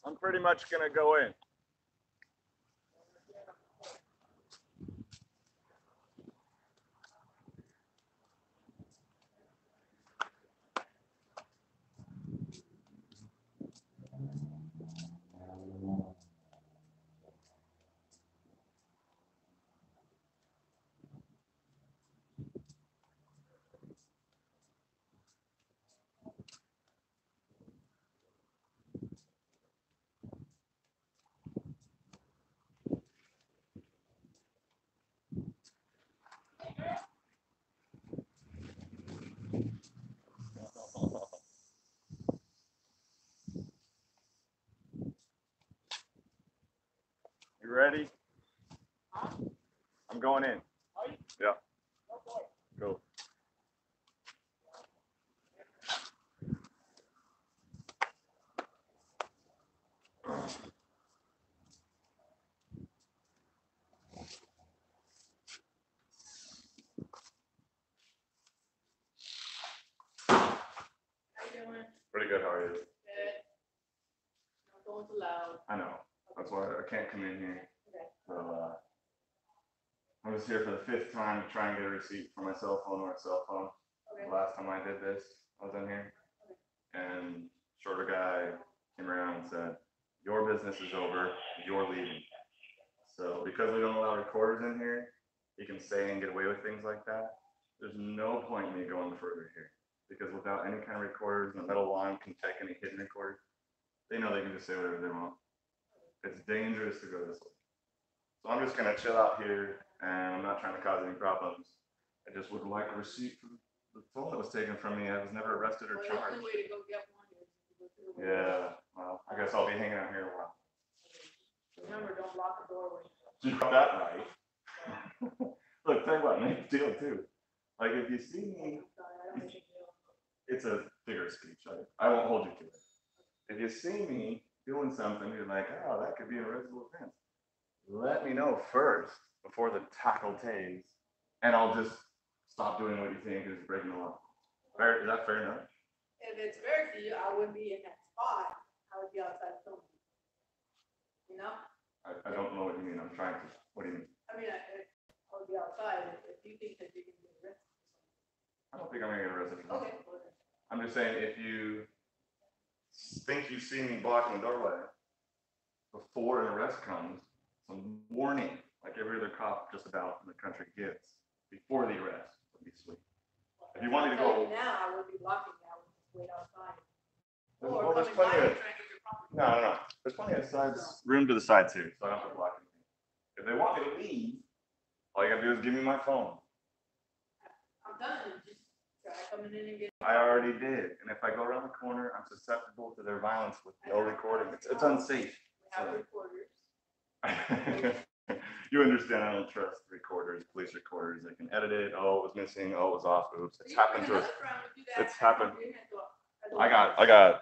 I'm pretty much gonna go in. You ready? I'm going in. Yeah. Go. Pretty good. How are you? Good. Not going too loud. I know. That's why I can't come in here. Okay. So I was here for the 5th time to try and get a receipt for my cell phone or a cell phone. Okay. The last time I did this, I was in here, and shorter guy came around and said, "Your business is over. You're leaving." So because we don't allow recorders in here, he can say and get away with things like that. There's no point in me going further here, because without any kind of recorders, the metal line can take any hidden recorders. They know they can just say whatever they want. It's dangerous to go this way. So I'm just gonna chill out here, and I'm not trying to cause any problems. I just would like a receipt for the phone that was taken from me. I was never arrested or Well, the charged. only way to go get one is to go through the window. Yeah, well, I guess I'll be hanging out here a while. Remember, don't block the doorway. You got that right. Look, tell you what, make a deal too. Like if you see me, Sorry, I don't make a deal. it's a figure of speech. I won't hold you to it. If you see me doing something, you're like, oh, that could be a arrestable offense. Let me know first before the tackle takes, and I'll just stop doing what you think is breaking the law. Fair? Is that fair enough? If it's fair to you, I wouldn't be in that spot. I would be outside filming. You know? I don't know what you mean. I'm trying to. What do you mean? I mean, I would be outside if you think that you can get arrested. I don't think I'm gonna get arrested for that. Okay. Well, then. I'm just saying, if you think you see me blocking the doorway before an arrest comes, some warning, like every other cop just about in the country gets before the arrest would be sweet. If you want me to I'll tell go, you now, I would be blocking you. I would just wait outside. well, Or there's coming by plenty and of, trying to get your property. no. There's plenty of sides, room to the sides here, so I don't have to block anything. If they want me to leave, all you gotta do is give me my phone. I'm done. Just try coming in and get. I already did, and if I go around the corner, I'm susceptible to their violence with no recording. It's unsafe. We have recorders. You understand, I don't trust recorders, police recorders. They can edit it. Oh, it was missing. Oh, it was off. Oops. It's happened to us. It's happened. I got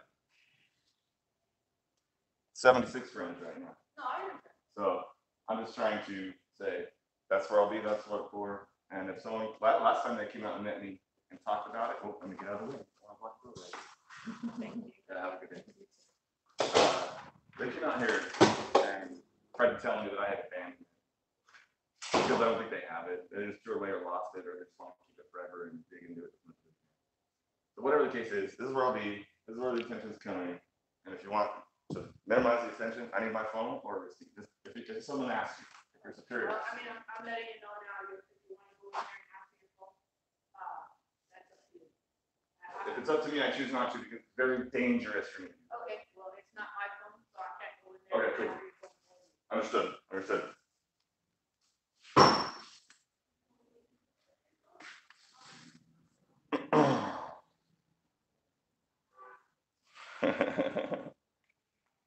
76 friends right now. No, I understand. So I'm just trying to say that's where I'll be. That's what for. And if someone, last time they came out and met me and talked about it, oh, let me get out of the way. Thank you. Yeah, have a good day. They came out here and tried to tell me that I had abandoned it. Because I don't think they have it. They just threw it away or lost it, or they just want to keep it forever and dig into it. So whatever the case is, this is where I'll be. This is where the attention's coming. And if you want to minimize the attention, I need my phone or a receipt. If someone asks you, if you're superior. Well, I mean, I'm letting you know now, if you want to go in there and ask for your phone, that's up to you. If it's up to me, I choose not to because it's very dangerous for me. Okay, well, it's not my phone, so I can't go in there. Okay, and cool. have your phone for you. Understood. Understood.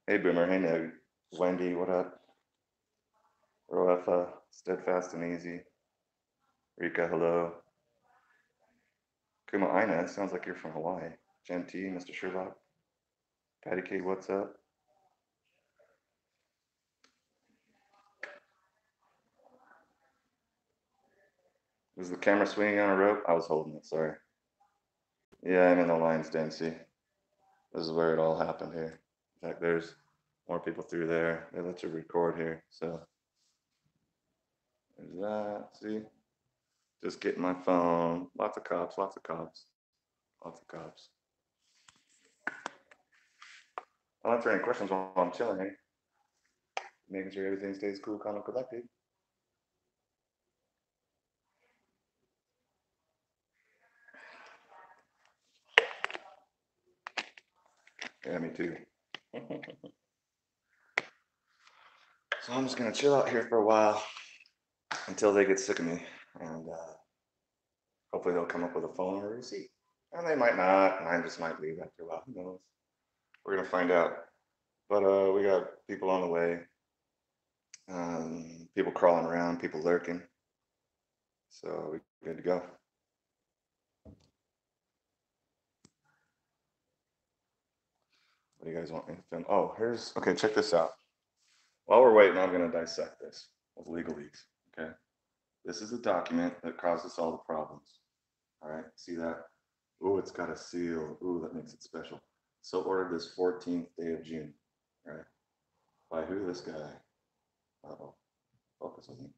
Hey Boomer, hey Nug, Wendy, what up? Roefa, Steadfast and Easy, Rika, hello. Kuma Aina, sounds like you're from Hawaii. Jen T, Mr. Sherlock, Patty K, what's up? Was the camera swinging on a rope? I was holding it, sorry. Yeah, I'm in the lion's den, see? This is where it all happened here. In fact, there's more people through there. They let you record here. So there's that. See? Just getting my phone. Lots of cops, lots of cops, lots of cops. I'll answer any questions while I'm chilling, eh? Making sure everything stays cool, calm, and collected. Yeah, me too. So I'm just gonna chill out here for a while until they get sick of me, and hopefully they'll come up with a phone or a receipt. And they might not. Mine just might leave after a while. Who knows? We're gonna find out. But we got people on the way. People crawling around, people lurking. So we're good to go. What do you guys want me to film? Oh, okay, check this out. While we're waiting, I'm gonna dissect this with legalese, okay? This is a document that caused us all the problems. All right, see that? Oh, it's got a seal. Ooh, that makes it special. So ordered this 14th day of June, right? By who? This guy. Uh-oh. Focus with me.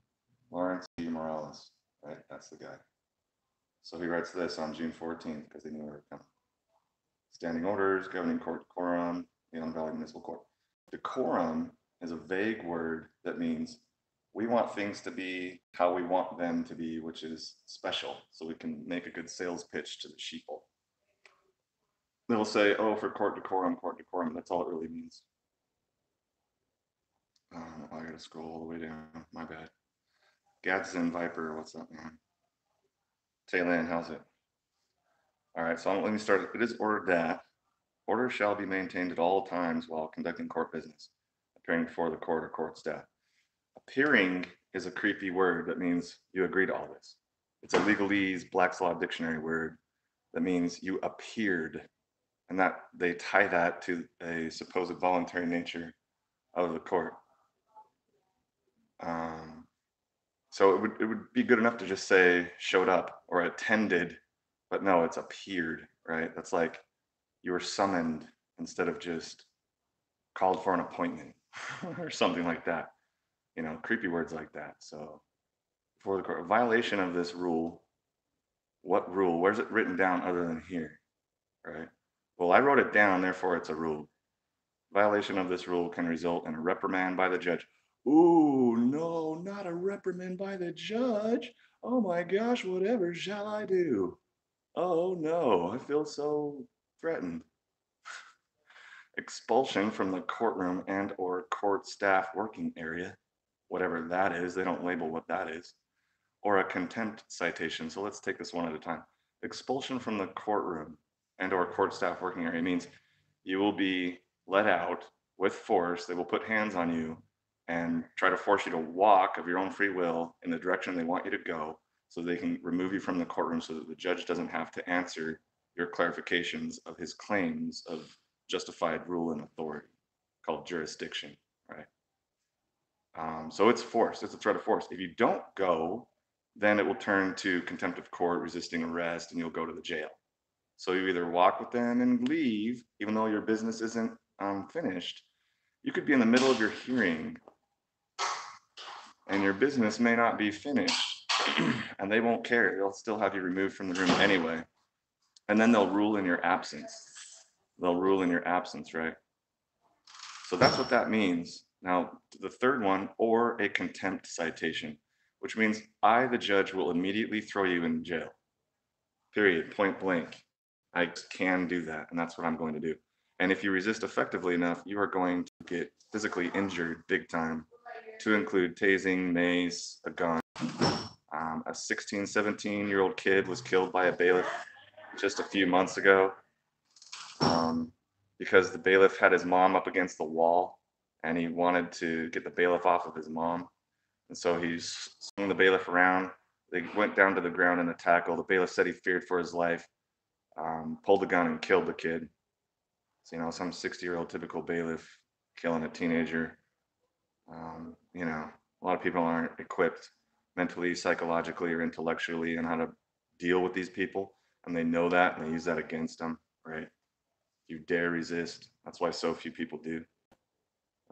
Lawrence E. Morales, right? That's the guy. So he writes this on June 14th because they knew we were coming. Standing orders, governing court decorum, Leon Valley Municipal Court. Decorum is a vague word that means we want things to be how we want them to be, which is special, so we can make a good sales pitch to the sheeple. They'll say, oh, for court decorum, that's all it really means. I gotta scroll all the way down, my bad. Gadsden Viper, what's up, man? Taylor, how's it? All right, so let me start. It is ordered that order shall be maintained at all times while conducting court business, appearing before the court or court staff. Appearing is a creepy word that means you agree to all this. It's a legalese Black's Law Dictionary word that means you appeared, and that they tie that to a supposed voluntary nature of the court. So it would be good enough to just say showed up or attended, but no, it's appeared, right? That's like you were summoned instead of just called for an appointment or something like that. You know, creepy words like that. So before the court, a violation of this rule. What rule? Where's it written down other than here, right? Well, I wrote it down, therefore it's a rule. Violation of this rule can result in a reprimand by the judge. Ooh, no, not a reprimand by the judge. Oh my gosh, whatever shall I do? Oh no, I feel so threatened. Expulsion from the courtroom and or court staff working area, whatever that is, they don't label what that is, or a contempt citation. So let's take this one at a time. Expulsion from the courtroom and or court staff working area means you will be let out with force. They will put hands on you and try to force you to walk of your own free will in the direction they want you to go so they can remove you from the courtroom so that the judge doesn't have to answer your clarifications of his claims of justified rule and authority called jurisdiction, right? So it's force, it's a threat of force. If you don't go, then it will turn to contempt of court, resisting arrest, and you'll go to the jail. So you either walk with them and leave, even though your business isn't finished. You could be in the middle of your hearing and your business may not be finished and they won't care. They'll still have you removed from the room anyway. And then they'll rule in your absence. They'll rule in your absence, right? So that's what that means. Now, the third one, or a contempt citation, which means I, the judge, will immediately throw you in jail. Period, point blank. I can do that, and that's what I'm going to do. And if you resist effectively enough, you are going to get physically injured big time, to include tasing, mace, a gun. A 16, 17-year-old kid was killed by a bailiff just a few months ago because the bailiff had his mom up against the wall and he wanted to get the bailiff off of his mom. And so he swung the bailiff around. They went down to the ground in a tackle. The bailiff said he feared for his life, pulled the gun and killed the kid. So, you know, some 60-year-old typical bailiff killing a teenager. You know, a lot of people aren't equipped mentally, psychologically, or intellectually on how to deal with these people. And they know that and they use that against them, right? If you dare resist, that's why so few people do.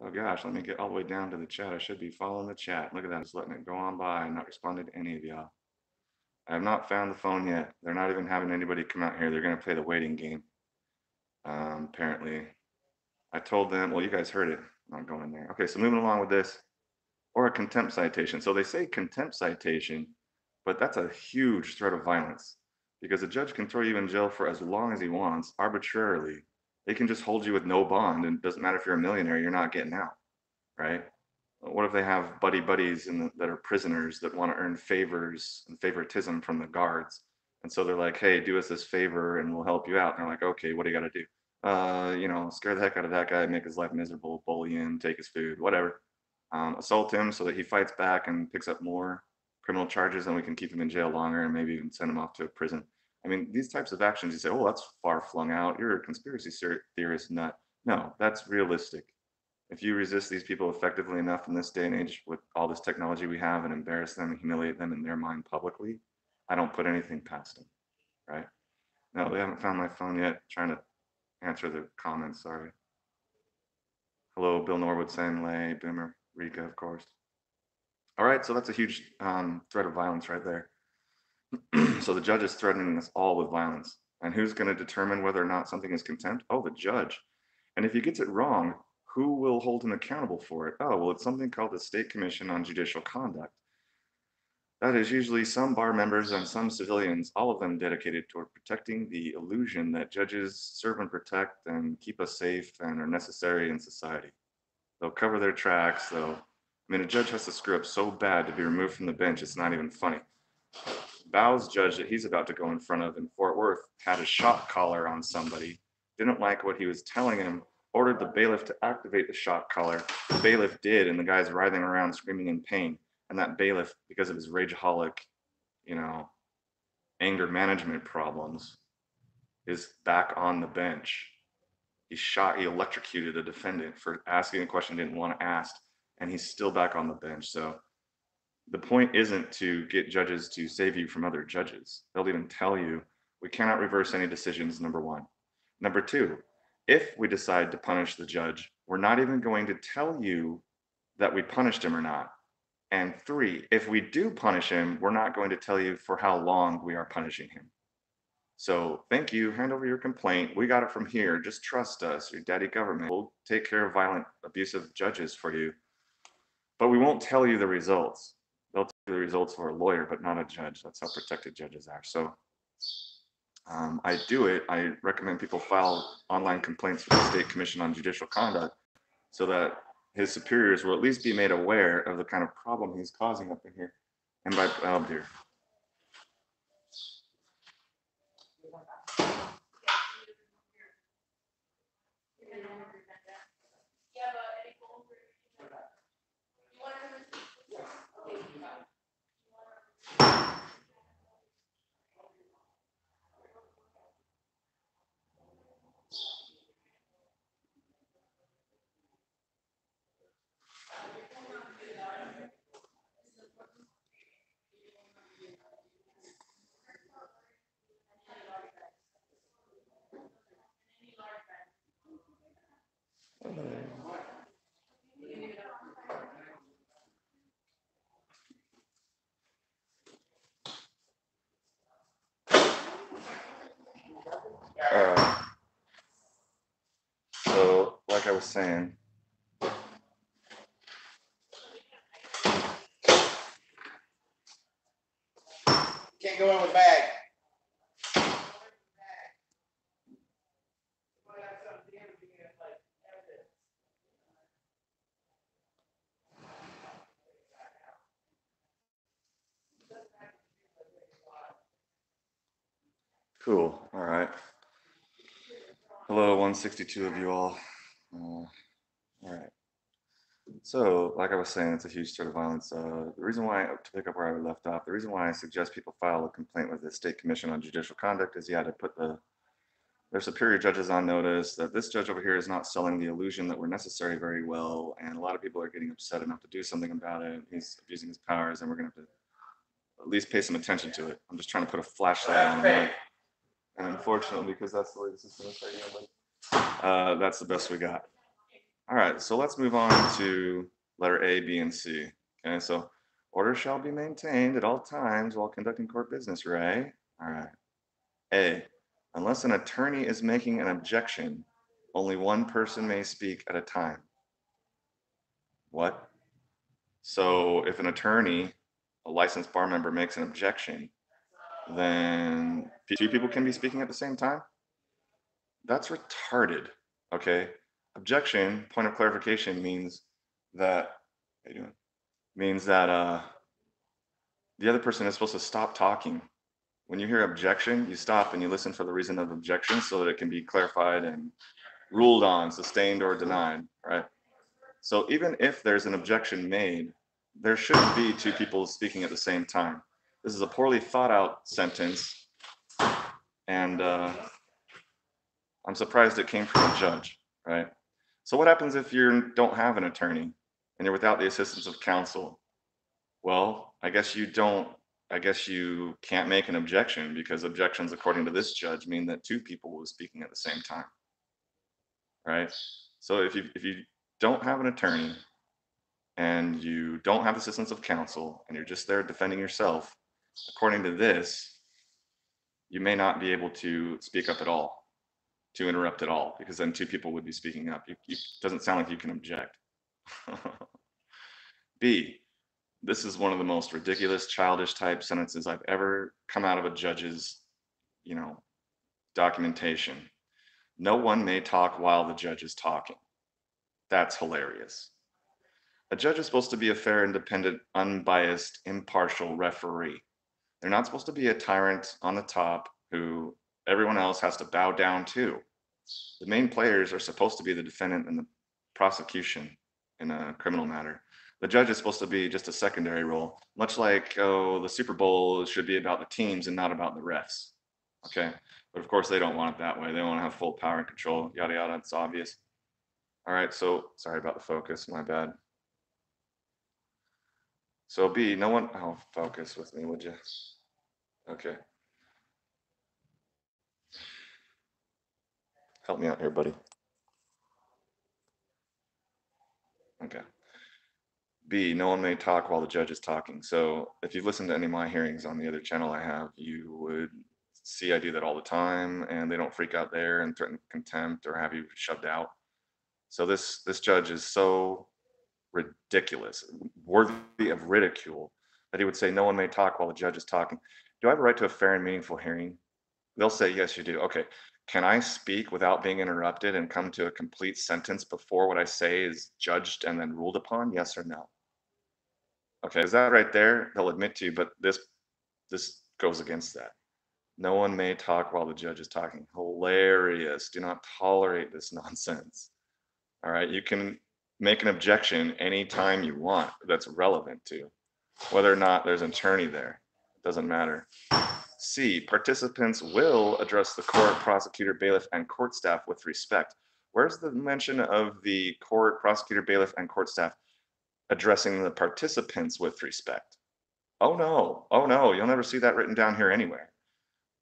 Oh gosh, let me get all the way down to the chat. I should be following the chat. Look at that, just letting it go on by and not responding to any of y'all. I have not found the phone yet. They're not even having anybody come out here. They're going to play the waiting game. Apparently, I told them, well, you guys heard it. I'm not going in there. Okay, so moving along with this, or a contempt citation. So they say contempt citation, but that's a huge threat of violence because a judge can throw you in jail for as long as he wants, arbitrarily. They can just hold you with no bond, and it doesn't matter if you're a millionaire, you're not getting out, right? What if they have buddies that are prisoners that want to earn favors and favoritism from the guards? And so they're like, hey, do us this favor and we'll help you out. And they're like, okay, what do you got to do? Scare the heck out of that guy, make his life miserable, bully him, take his food, whatever. Assault him so that he fights back and picks up more criminal charges, and we can keep him in jail longer and maybe even send him off to a prison. I mean, these types of actions, you say, oh, that's far flung out. You're a conspiracy theorist nut. No, that's realistic. If you resist these people effectively enough in this day and age with all this technology we have and embarrass them and humiliate them in their mind publicly, I don't put anything past them, right? No, they haven't found my phone yet. Trying to answer the comments, sorry. Hello, Bill Norwood, Sam Lay, Boomer, Rika, of course. All right, so that's a huge threat of violence right there. So the judge is threatening us all with violence. And who's going to determine whether or not something is contempt? Oh, the judge. And if he gets it wrong, who will hold him accountable for it? Oh, well, it's something called the State Commission on Judicial Conduct. That is usually some bar members and some civilians, all of them dedicated toward protecting the illusion that judges serve and protect and keep us safe and are necessary in society. They'll cover their tracks, I mean, a judge has to screw up so bad to be removed from the bench, it's not even funny. Bow's judge that he's about to go in front of in Fort Worth had a shock collar on somebody, didn't like what he was telling him, ordered the bailiff to activate the shock collar. The bailiff did, and the guy's writhing around screaming in pain. And that bailiff, because of his rageaholic, anger management problems, is back on the bench. He electrocuted a defendant for asking a question he didn't want to ask, and he's still back on the bench. So the point isn't to get judges to save you from other judges. They'll even tell you, we cannot reverse any decisions, number one. Number two, if we decide to punish the judge, we're not even going to tell you that we punished him or not. And three, if we do punish him, we're not going to tell you for how long we are punishing him. So thank you, hand over your complaint. We got it from here. Just trust us, your daddy government. We'll take care of violent, abusive judges for you. But we won't tell you the results. They'll tell you the results for a lawyer, but not a judge. That's how protected judges are. So I recommend people file online complaints with the State Commission on Judicial Conduct so that his superiors will at least be made aware of the kind of problem he's causing up in here. And by, oh dear. So, like I was saying, can't go in with bag. cool. All right. Hello, 162 of you all. All right. So, like I was saying, it's a huge threat of violence. The reason why, to pick up where I left off, the reason why I suggest people file a complaint with the State Commission on Judicial Conduct is, to put their superior judges on notice that this judge over here is not selling the illusion that we're necessary very well, and a lot of people are getting upset enough to do something about it. He's abusing his powers, and we're going to have to at least pay some attention to it. I'm just trying to put a flashlight on him. And unfortunately, because that's the way this is going to start, that's the best we got. All right, so let's move on to letter A, B, and C. Okay, so order shall be maintained at all times while conducting court business, right? All right. A, unless an attorney is making an objection, only one person may speak at a time. What? So if an attorney, a licensed bar member, makes an objection, then two people can be speaking at the same time? That's retarded. Okay. Objection, point of clarification, means that, how you doing? Means that the other person is supposed to stop talking. When you hear objection, you stop and you listen for the reason of objection so that it can be clarified and ruled on, sustained or denied, right? So even if there's an objection made, there shouldn't be two people speaking at the same time. This is a poorly thought out sentence, and I'm surprised it came from a judge, right? So what happens if you don't have an attorney and you're without the assistance of counsel? Well, I guess you can't make an objection because objections, according to this judge, mean that two people were speaking at the same time, right? So if you don't have an attorney and you don't have assistance of counsel and you're just there defending yourself, according to this, you may not be able to speak up at all, to interrupt at all, because then two people would be speaking up. It doesn't sound like you can object. B, this is one of the most ridiculous, childish type sentences I've ever come out of a judge's, documentation. No one may talk while the judge is talking. That's hilarious. A judge is supposed to be a fair, independent, unbiased, impartial referee. They're not supposed to be a tyrant on the top who everyone else has to bow down to. The main players are supposed to be the defendant and the prosecution in a criminal matter. The judge is supposed to be just a secondary role, much like, the Super Bowl should be about the teams and not about the refs. Okay. But of course, they don't want it that way. They want to have full power and control, yada, yada. It's obvious. All right. So sorry about the focus. My bad. So B, no one, focus with me, would you? Okay. Help me out here, buddy. Okay. B, no one may talk while the judge is talking. So if you've listened to any of my hearings on the other channel I have, you would see I do that all the time, and they don't freak out there and threaten contempt or have you shoved out. So this judge is so ridiculous, worthy of ridicule, that he would say no one may talk while the judge is talking. Do I have a right to a fair and meaningful hearing? They'll say yes, you do. Okay. Can I speak without being interrupted and come to a complete sentence before what I say is judged and then ruled upon? Yes or no? Okay, is that right there? They'll admit to you, but this goes against that. No one may talk while the judge is talking. Hilarious. Do not tolerate this nonsense. All right, you can make an objection anytime you want that's relevant to whether or not there's an attorney there. It doesn't matter. C, participants will address the court, prosecutor, bailiff, and court staff with respect. Where's the mention of the court, prosecutor, bailiff, and court staff addressing the participants with respect? Oh no, you'll never see that written down here anywhere.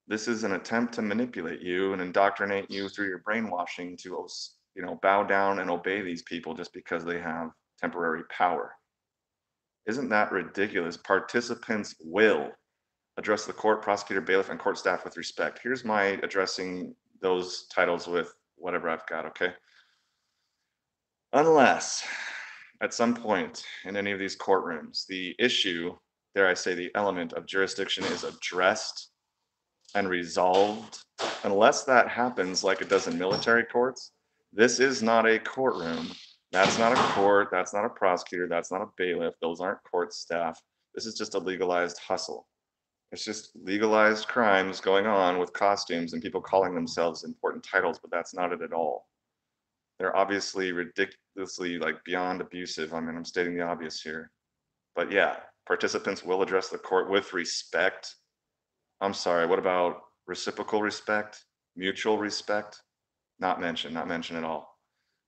This is an attempt to manipulate you and indoctrinate you through your brainwashing to, bow down and obey these people just because they have temporary power. Isn't that ridiculous? Participants will address the court, prosecutor, bailiff, and court staff with respect. Here's my addressing those titles with whatever I've got, okay? Unless at some point in any of these courtrooms, the issue, dare I say, the element of jurisdiction is addressed and resolved, unless that happens like it does in military courts, this is not a courtroom. That's not a court. That's not a prosecutor. That's not a bailiff. Those aren't court staff. This is just a legalized hustle. It's just legalized crimes going on with costumes and people calling themselves important titles, but that's not it at all. They're obviously ridiculously beyond abusive. I mean, I'm stating the obvious here. But yeah, participants will address the court with respect. I'm sorry, what about reciprocal respect? Mutual respect? Not mentioned at all.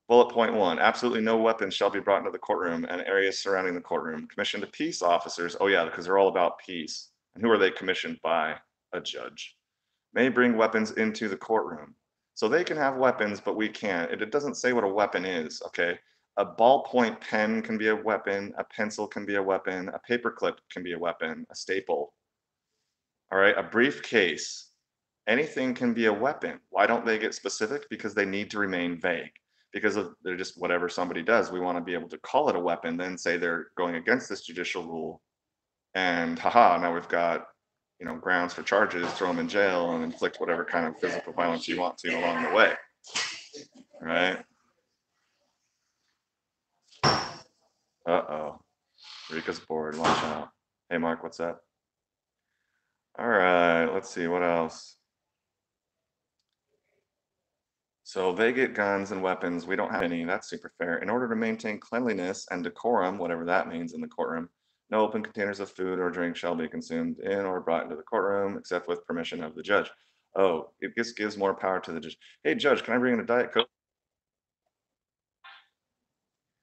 Bullet point 1, absolutely no weapons shall be brought into the courtroom and areas surrounding the courtroom. Commissioned to peace officers, oh yeah, because they're all about peace. And who are they commissioned by? A judge. May bring weapons into the courtroom. So they can have weapons, but we can't. It doesn't say what a weapon is, okay? A ballpoint pen can be a weapon, a pencil can be a weapon, a paperclip can be a weapon, a staple. All right, a briefcase. Anything can be a weapon. Why don't they get specific? Because they need to remain vague. Because of they're just whatever somebody does, we want to be able to call it a weapon, then say they're going against this judicial rule, and haha, now we've got grounds for charges, throw them in jail, and inflict whatever kind of physical violence you want to along the way, right? Uh-oh, Rika's bored. Watch out. Hey, Mark, what's up? All right, let's see what else. So they get guns and weapons. We don't have any. That's super fair. In order to maintain cleanliness and decorum, whatever that means in the courtroom, no open containers of food or drink shall be consumed in or brought into the courtroom except with permission of the judge. Oh, it just gives more power to the judge. Hey, judge, can I bring in a Diet Coke?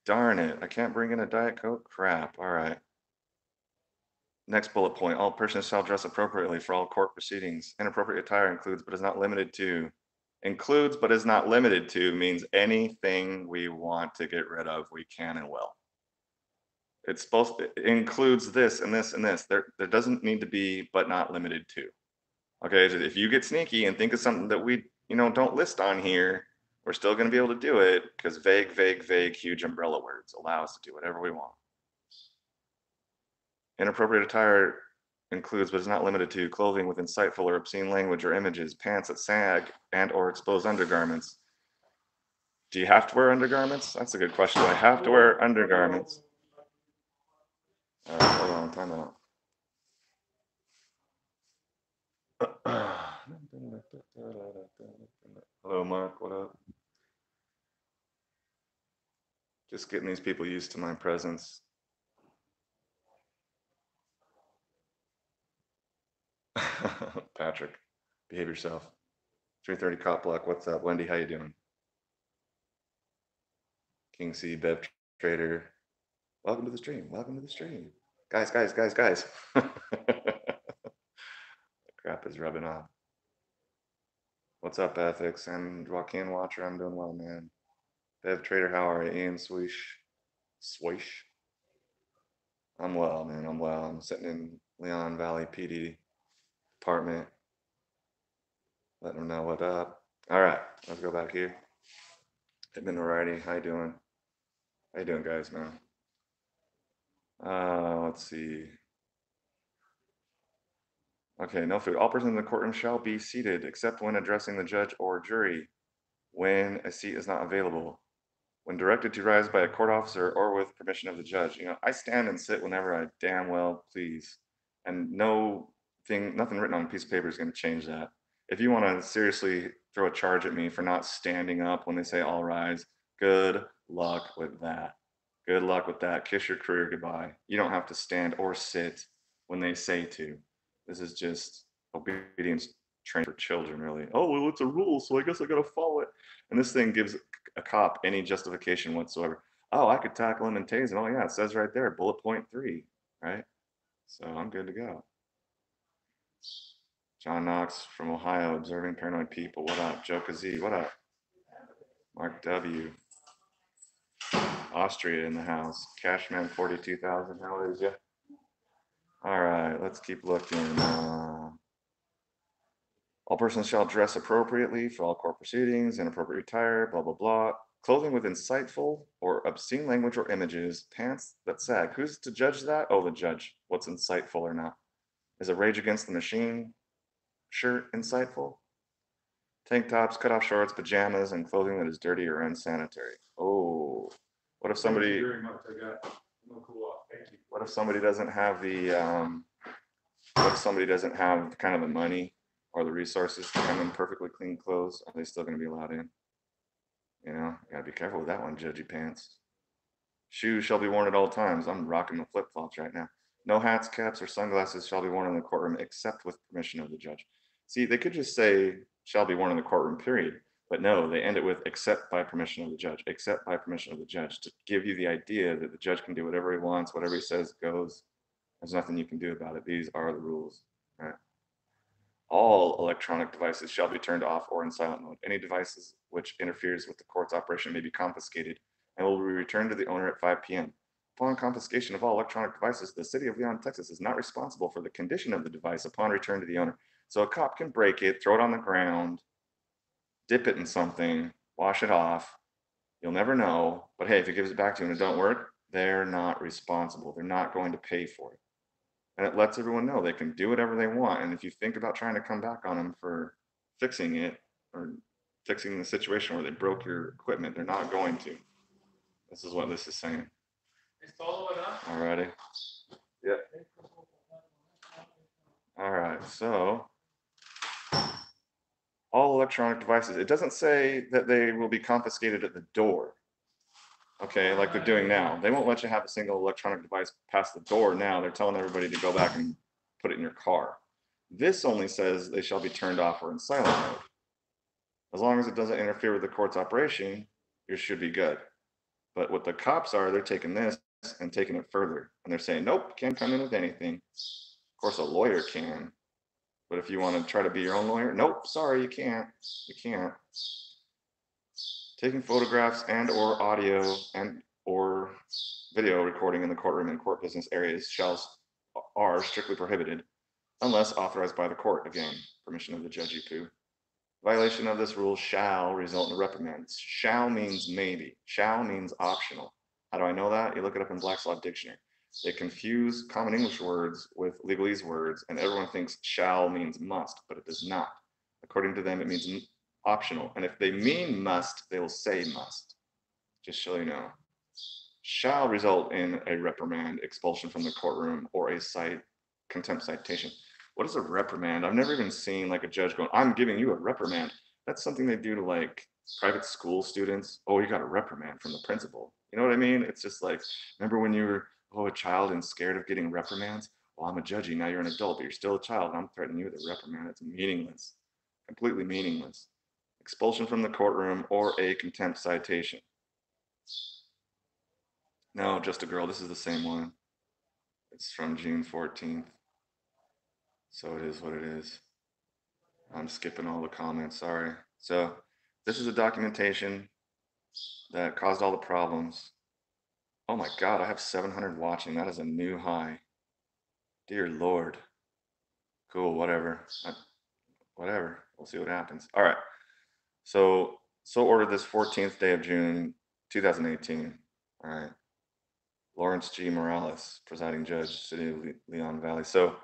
Darn it, I can't bring in a Diet Coke? Crap. All right. Next bullet point, all persons shall dress appropriately for all court proceedings. Inappropriate attire includes but is not limited to. Includes but is not limited to means anything we want to get rid of, we can and will. It includes this and this and this. There doesn't need to be but not limited to. Okay, if you get sneaky and think of something that we, don't list on here, we're still going to be able to do it because vague, vague, vague, huge umbrella words allow us to do whatever we want. Inappropriate attire includes but is not limited to clothing with insightful or obscene language or images, pants that sag and or expose undergarments. Do you have to wear undergarments? That's a good question. Do I have to wear undergarments? Hold on, time out. Hello, Mark, what up? Just getting these people used to my presence. Patrick, behave yourself. 330 Cop Block, what's up? Wendy, how you doing? King C, Bev Trader, welcome to the stream. Welcome to the stream. Guys. Crap is rubbing off. What's up, Ethics? And Joaquin Watcher, I'm doing well, man. Bev Trader, how are you? Ian Swish. I'm well, man. I'm well. I'm sitting in Leon Valley PD department, letting them know what up. All right, let's go back here. Edmund Variety, how you doing? How you doing, guys, man? Let's see. Okay, no food. All persons in the courtroom shall be seated except when addressing the judge or jury when a seat is not available. When directed to rise by a court officer or with permission of the judge. I stand and sit whenever I damn well please. And nothing written on a piece of paper is going to change that. If you want to seriously throw a charge at me for not standing up when they say all rise, good luck with that. Good luck with that. Kiss your career goodbye. You don't have to stand or sit when they say to. This is just obedience training for children, really. Oh, well, it's a rule, so I guess I got to follow it. And this thing gives a cop any justification whatsoever. Oh, I could tackle him and tase him. Oh, yeah, it says right there, bullet point 3, right? So I'm good to go. John Knox from Ohio, observing paranoid people. What up? Joe Z, what up? Mark W. Austria in the house. Cashman 42,000, how is you? All right, let's keep looking. All persons shall dress appropriately for all court proceedings, inappropriate attire, blah, blah, blah. Clothing with insightful or obscene language or images, pants that sag. Who's to judge that? Oh, the judge. What's insightful or not? Is a Rage Against the Machine shirt insightful? Tank tops, cutoff shorts, pajamas, and clothing that is dirty or unsanitary. Oh, what if somebody? What if somebody doesn't have the? What if somebody doesn't have kind of the money or the resources to come in perfectly clean clothes? Are they still going to be allowed in? You gotta be careful with that one, judgy pants. Shoes shall be worn at all times. I'm rocking the flip flops right now. No hats, caps, or sunglasses shall be worn in the courtroom except with permission of the judge. See, they could just say shall be worn in the courtroom, period. But no, they end it with except by permission of the judge, except by permission of the judge, to give you the idea that the judge can do whatever he wants, whatever he says goes. There's nothing you can do about it. These are the rules. All right. All electronic devices shall be turned off or in silent mode. Any devices which interferes with the court's operation may be confiscated and will be returned to the owner at 5 p.m. Upon confiscation of all electronic devices, the city of Leon, Texas is not responsible for the condition of the device upon return to the owner. So a cop can break it, throw it on the ground, dip it in something, wash it off. You'll never know. But hey, if he gives it back to you and it don't work, they're not responsible. They're not going to pay for it. And it lets everyone know they can do whatever they want. And if you think about trying to come back on them for fixing it or fixing the situation where they broke your equipment, they're not going to. This is what this is saying. Alrighty. Yeah. All right. So all electronic devices. It doesn't say that they will be confiscated at the door. Okay, like they're doing now. They won't let you have a single electronic device past the door now. They're telling everybody to go back and put it in your car. This only says they shall be turned off or in silent mode. As long as it doesn't interfere with the court's operation, you should be good. But what the cops are, they're taking this and taking it further. And they're saying, nope, can't come in with anything. Of course, a lawyer can. But if you want to try to be your own lawyer, nope, sorry, you can't. You can't. Taking photographs and or audio and or video recording in the courtroom and court business areas are strictly prohibited unless authorized by the court. Again, permission of the judge, you poo. Violation of this rule shall result in a reprimand. Shall means maybe. Shall means optional. How do I know that? You look it up in Black's Law Dictionary. They confuse common English words with legalese words, and everyone thinks shall means must, but it does not. According to them, it means optional. And if they mean must, they will say must. Just so you know. Shall result in a reprimand, expulsion from the courtroom, or a contempt citation. What is a reprimand? I've never even seen like a judge going, I'm giving you a reprimand. That's something they do to like private school students. Oh, you got a reprimand from the principal. You know what I mean? It's just like, remember when you were, a child and scared of getting reprimands? Well, I'm a judge. Now you're an adult, but you're still a child. And I'm threatening you with a reprimand. It's meaningless, completely meaningless. Expulsion from the courtroom or a contempt citation. No, just a girl. This is the same one. It's from June 14th. So it is what it is. I'm skipping all the comments, sorry. So this is a documentation that caused all the problems. Oh my God, I have 700 watching. That is a new high. Dear Lord. Cool, whatever. Whatever. We'll see what happens. All right. So ordered this 14th day of June, 2018. All right. Lawrence G. Morales, presiding judge, City of Leon Valley. So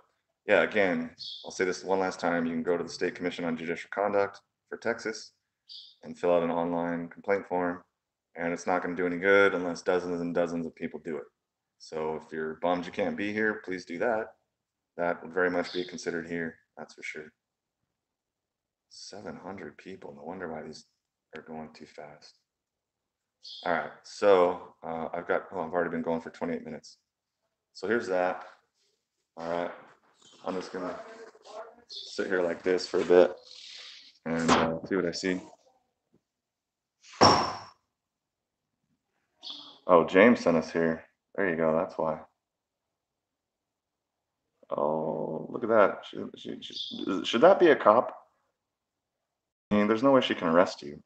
yeah, again, I'll say this one last time. You can go to the State Commission on Judicial Conduct for Texas and fill out an online complaint form. And it's not going to do any good unless dozens and dozens of people do it. So if you're bummed you can't be here, please do that. That would very much be considered here. That's for sure. 700 people. No wonder why these are going too fast. All right. So I've already been going for 28 minutes. So here's that. All right. I'm just going to sit here like this for a bit and see what I see. Oh, James sent us here. There you go. That's why. Oh, look at that. Should that be a cop? I mean, there's no way she can arrest you.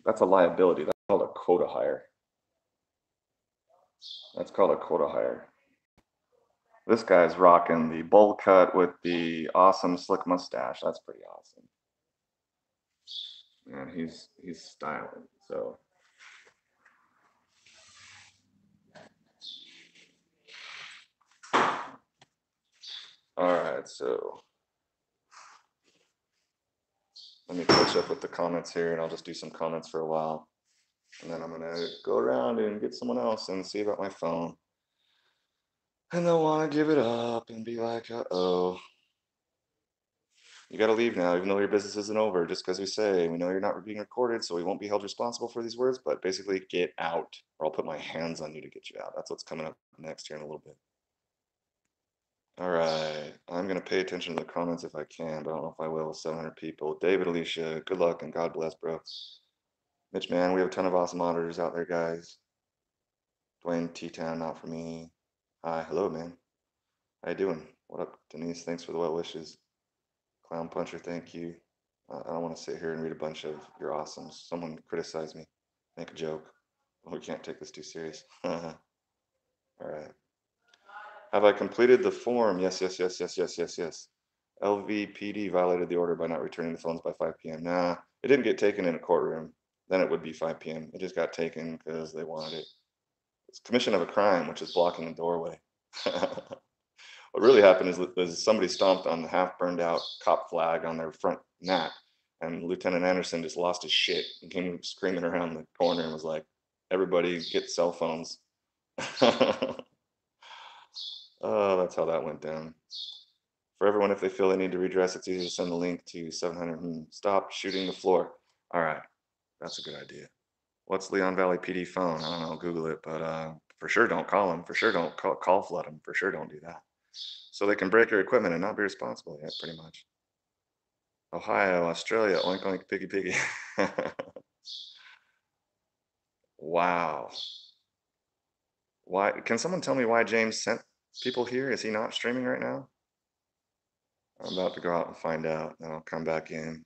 That's a liability. That's called a quota hire. That's called a quota hire. This guy's rocking the bowl cut with the awesome slick mustache. That's pretty awesome. And he's styling. So all right, so let me catch up with the comments here, and I'll just do some comments for a while. And then I'm gonna go around and get someone else and see about my phone. And they'll want to give it up and be like, uh-oh. You got to leave now, even though your business isn't over, just because we say, we know you're not being recorded, so we won't be held responsible for these words, but basically get out, or I'll put my hands on you to get you out. That's what's coming up next here in a little bit. All right, I'm going to pay attention to the comments if I can, but I don't know if I will with 700 people. David, Alicia, good luck and God bless, bro. Mitch, man, we have a ton of awesome monitors out there, guys. Dwayne, T-Town, not for me. Hi, hello, man. How you doing? What up, Denise? Thanks for the well wishes. Clown Puncher, thank you. I don't want to sit here and read a bunch of your awesomes. Someone criticize me, make a joke. We can't take this too serious. All right. Have I completed the form? Yes, yes, yes, yes, yes, yes, yes. LVPD violated the order by not returning the phones by 5 p.m. Nah, it didn't get taken in a courtroom. Then it would be 5 p.m. It just got taken because they wanted it. It's commission of a crime, which is blocking the doorway. What really happened is somebody stomped on the half burned out cop flag on their front mat, and Lieutenant Anderson just lost his shit and came screaming around the corner and was like, everybody get cell phones. Oh, that's how that went down. For everyone, if they feel they need to redress, it's easy to send the link to 700. Stop shooting the floor. All right, that's a good idea. What's Leon Valley PD phone? I don't know, Google it, but for sure don't call them. For sure don't call flood them. For sure don't do that. So they can break your equipment and not be responsible. Yeah, pretty much. Ohio, Australia, oink oink piggy piggy. Wow. Why? Can someone tell me why James sent people here? Is he not streaming right now? I'm about to go out and find out, then I'll come back in.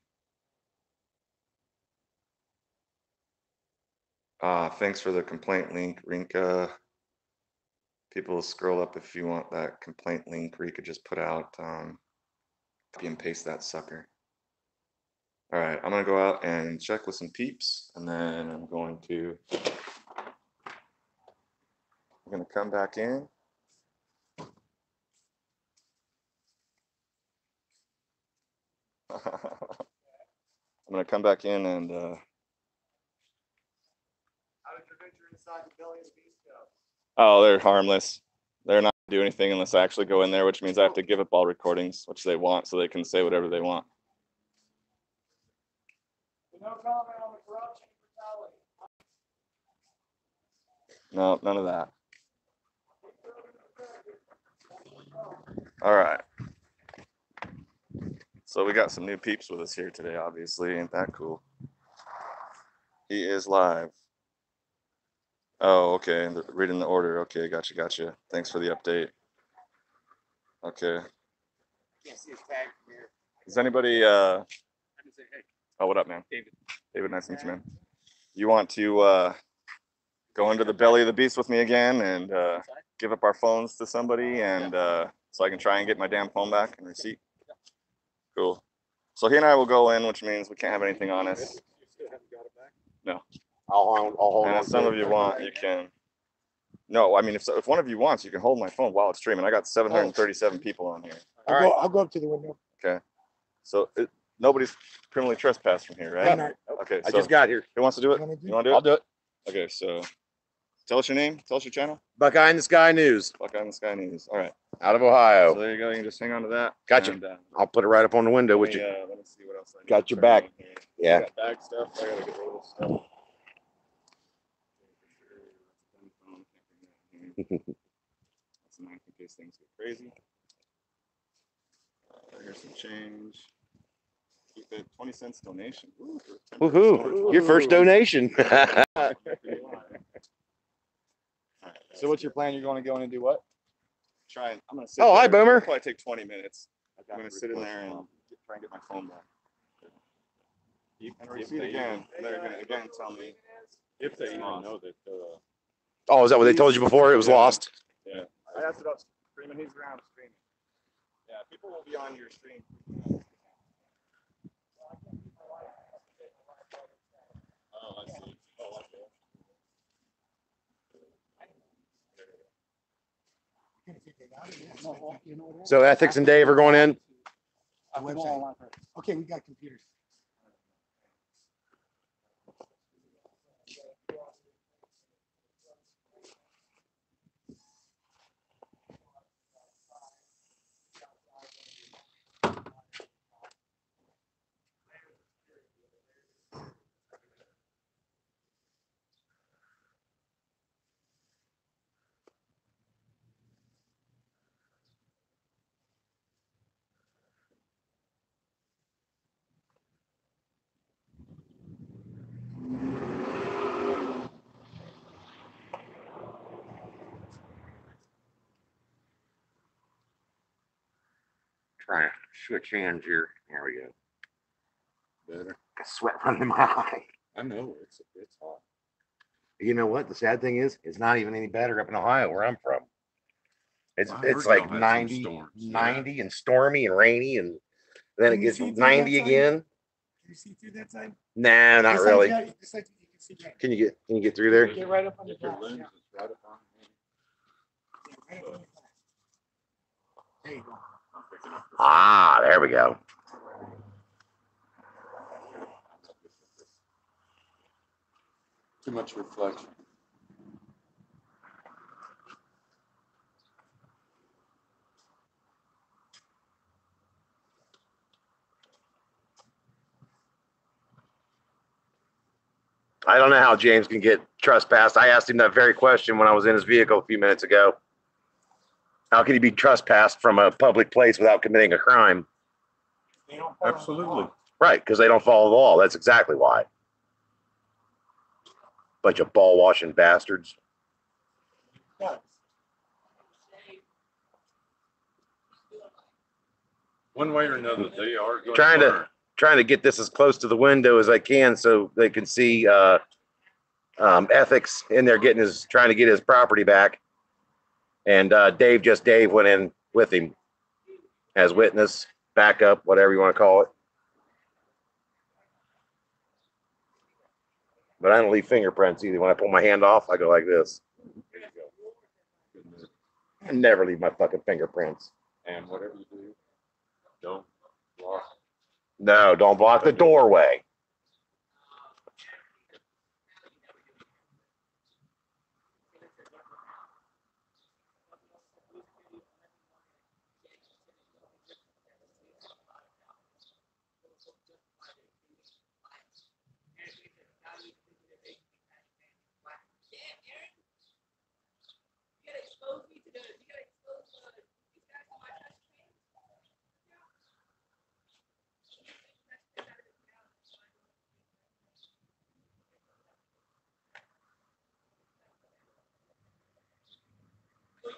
Thanks for the complaint link, Rinka. People scroll up if you want that complaint link, or you could just put out, copy and paste that sucker. All right, I'm gonna go out and check with some peeps, and then I'm gonna come back in. I'm gonna come back in and How did your venture inside the belly of the beast go? oh, they're harmless. They're not gonna do anything unless I actually go in there, which means I have to give up all recordings, which they want, so they can say whatever they want. No comment on the corruption brutality. No, none of that. All right. So we got some new peeps with us here today, obviously. Ain't that cool? He is live. Oh, okay. Reading the order. Okay, gotcha. Thanks for the update. Okay. Can't see his tag from here. Does anybody I can say, hey, oh, what up, man? David. David, nice to meet you, man. You want to go into the belly of the beast with me again and give up our phones to somebody, and so I can try and get my damn phone back and receipt? Cool. So he and I will go in, which means we can't have anything on us. You still haven't got it back? No. I'll hold And on if some of you want, you can. No, I mean, if one of you wants, you can hold my phone while it's streaming. I got 737 people on here. I'll go up to the window. Okay. So nobody's criminally trespassed from here, right? No. Okay. I So just got here. who wants to do it? You want to do it? I'll do it. Okay. So tell us your name. Tell us your channel. Buckeye in the Sky News Buckeye in the Sky News. All right. out of So Ohio. there you go. You can just hang on to that. Gotcha. And, I'll put it right up on the window with you. let me see what else I Got need your to back. turn on here. Yeah. I got bag stuff. I gotta get rid of this stuff. That's a knife in case things get crazy. Here's some change. Keep it 20 cents donation. Ooh, Woohoo! Your first donation. So what's your plan? You're going to go in and do what? Try and I'm gonna sit Oh, hi, there. Boomer. It'll probably take 20 minutes. I'm gonna sit in there and try and get my phone back. And receipt again. They're gonna again tell me If they even lost. know that. Oh, is that what they told you before? It was Yeah. lost. Yeah. I asked about streaming. He's around streaming. Yeah, people will be on your stream. Oh, I see. Oh, okay. So Ethics and Dave are going in. Okay, we got computers. trying to switch hands here. There we go. Better. Sweat running in my eye. I know, it's hot. You know what? The sad thing is, it's not even any better up in Ohio where I'm from. It's Well, I it's heard like y'all had some 90, storms, yeah. 90 and stormy and rainy, and then it Can you gets see through 90 that side? again. Can you see through that side? Nah, not This side, really. yeah, this side, you can see that. Can you get through there? Get right up on the If your glass. lens Yeah. is right up on me, Yeah, right up on the glass. There you go. I'm picking up this. Ah, there we go. Too much reflection. I don't know how James can get trespassed. I asked him that very question when I was in his vehicle a few minutes ago. How can he be trespassed from a public place without committing a crime? They don't follow the Absolutely. law. Right, because they don't follow the law. That's exactly why. Bunch of ball washing bastards. Yeah. One way or another, they are going Trying to- learn. Trying to get this as close to the window as I can so they can see Ethics in there trying to get his property back. And Dave went in with him as witness, backup, whatever you want to call it. But I don't leave fingerprints either. When I pull my hand off, I go like this. There you go. I never leave my fucking fingerprints. And whatever you do, don't block. No, don't block the doorway.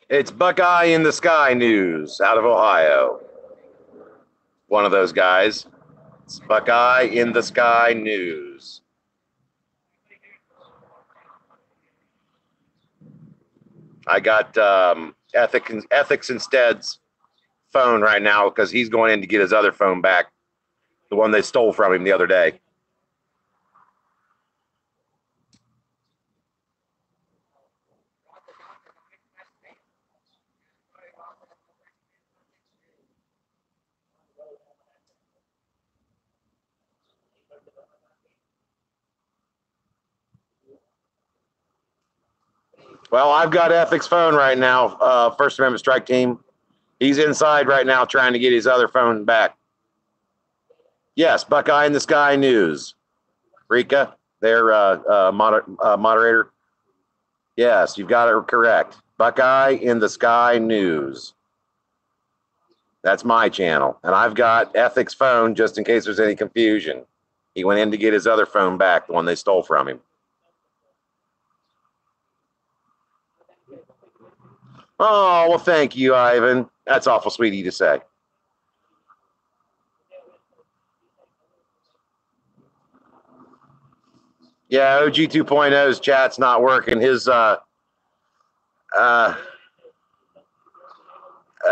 It's Buckeye in the Sky News out of Ohio. One of those guys. It's Buckeye in the Sky News. I got Ethics Instead's phone right now because he's going in to get his other phone back, the one they stole from him the other day. Well, I've got Ethics' phone right now, First Amendment Strike Team. He's inside right now trying to get his other phone back. Yes, Buckeye in the Sky News. Rika, their moderator. Yes, you've got it correct. Buckeye in the Sky News. That's my channel. And I've got Ethics' phone just in case there's any confusion. He went in to get his other phone back, the one they stole from him. Oh, well, thank you, Ivan. That's awful sweet of you to say. Yeah, OG 2.0's chat's not working. His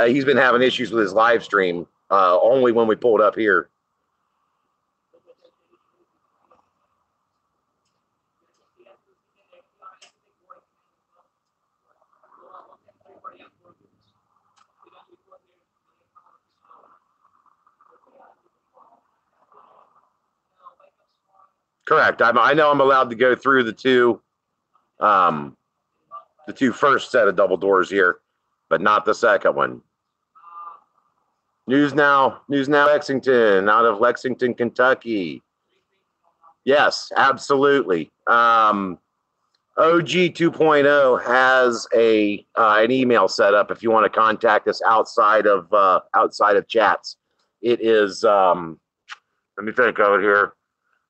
he's been having issues with his live stream only when we pulled up here. Correct. I know I'm allowed to go through the two first set of double doors here, but not the second one. News Now Lexington, out of Lexington, Kentucky. Yes, absolutely. OG 2.0 has an email set up if you want to contact us outside of chats. It is let me think over here.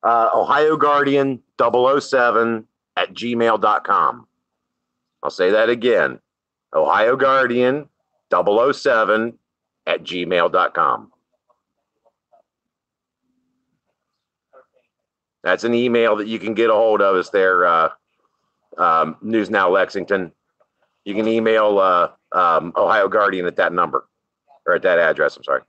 Ohio Guardian 007 at gmail.com. I'll say that again. Ohio Guardian 007 @gmail.com. That's an email that you can get a hold of us there, News Now Lexington. You can email Ohio Guardian at that number, or at that address, I'm sorry.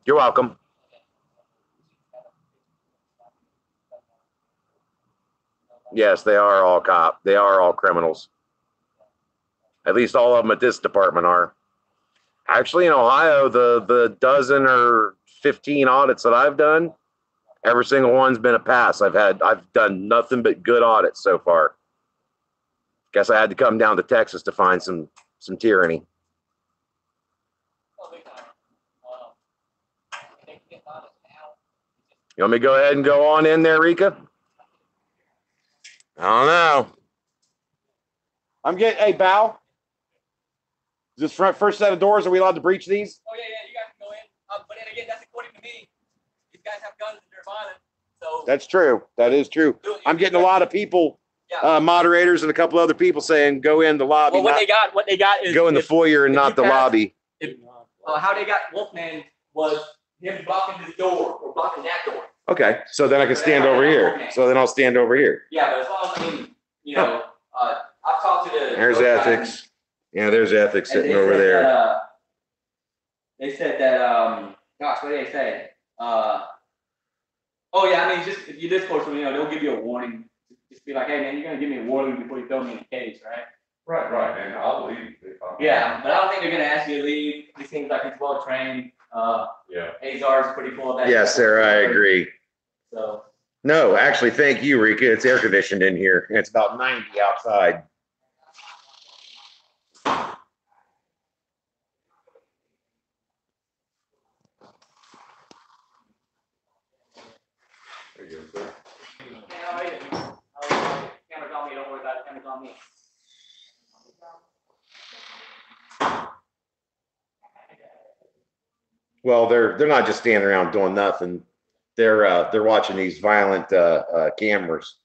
You're welcome. Yes, they are all cop. They are all criminals. At least all of them at this department are. Actually, in Ohio, the dozen or 15 audits that I've done, every single one's been a pass. I've done nothing but good audits so far. Guess I had to come down to Texas to find some tyranny. You want me to go ahead and go on in there, Rika? I don't know. Hey, Bow. Is this first set of doors? Are we allowed to breach these? Oh, yeah, you guys can go in. But then again, that's according to me. These guys have guns and they're violent. So That's true. That is true. I'm getting a lot of people, moderators and a couple other people saying go in the lobby. Well, what they got is go in the foyer and not the lobby. How they got Wolfman was him blocking this door or blocking that door. Okay, so then I can stand over here. So then I'll stand over here. Yeah, but as long as I've talked to the. There's ethics. Yeah, there's ethics sitting over there. They said that, gosh, what did they say? Oh yeah, I mean, just if you discourse with me, they'll give you a warning. Just be like, hey man, you're gonna give me a warning before you throw me in a cage, right? Right, man. I'll leave. Yeah, but I don't think they're gonna ask you to leave. He seems like he's well trained. Yeah. Azar's pretty cool of that. Yes, sir, I agree. So. No, actually, thank you, Rika. It's air conditioned in here. It's about 90 outside. There you go, sir. Camera's on me. Don't worry about it. Camera's on me. Well, they're not just standing around doing nothing. They're watching these violent cameras.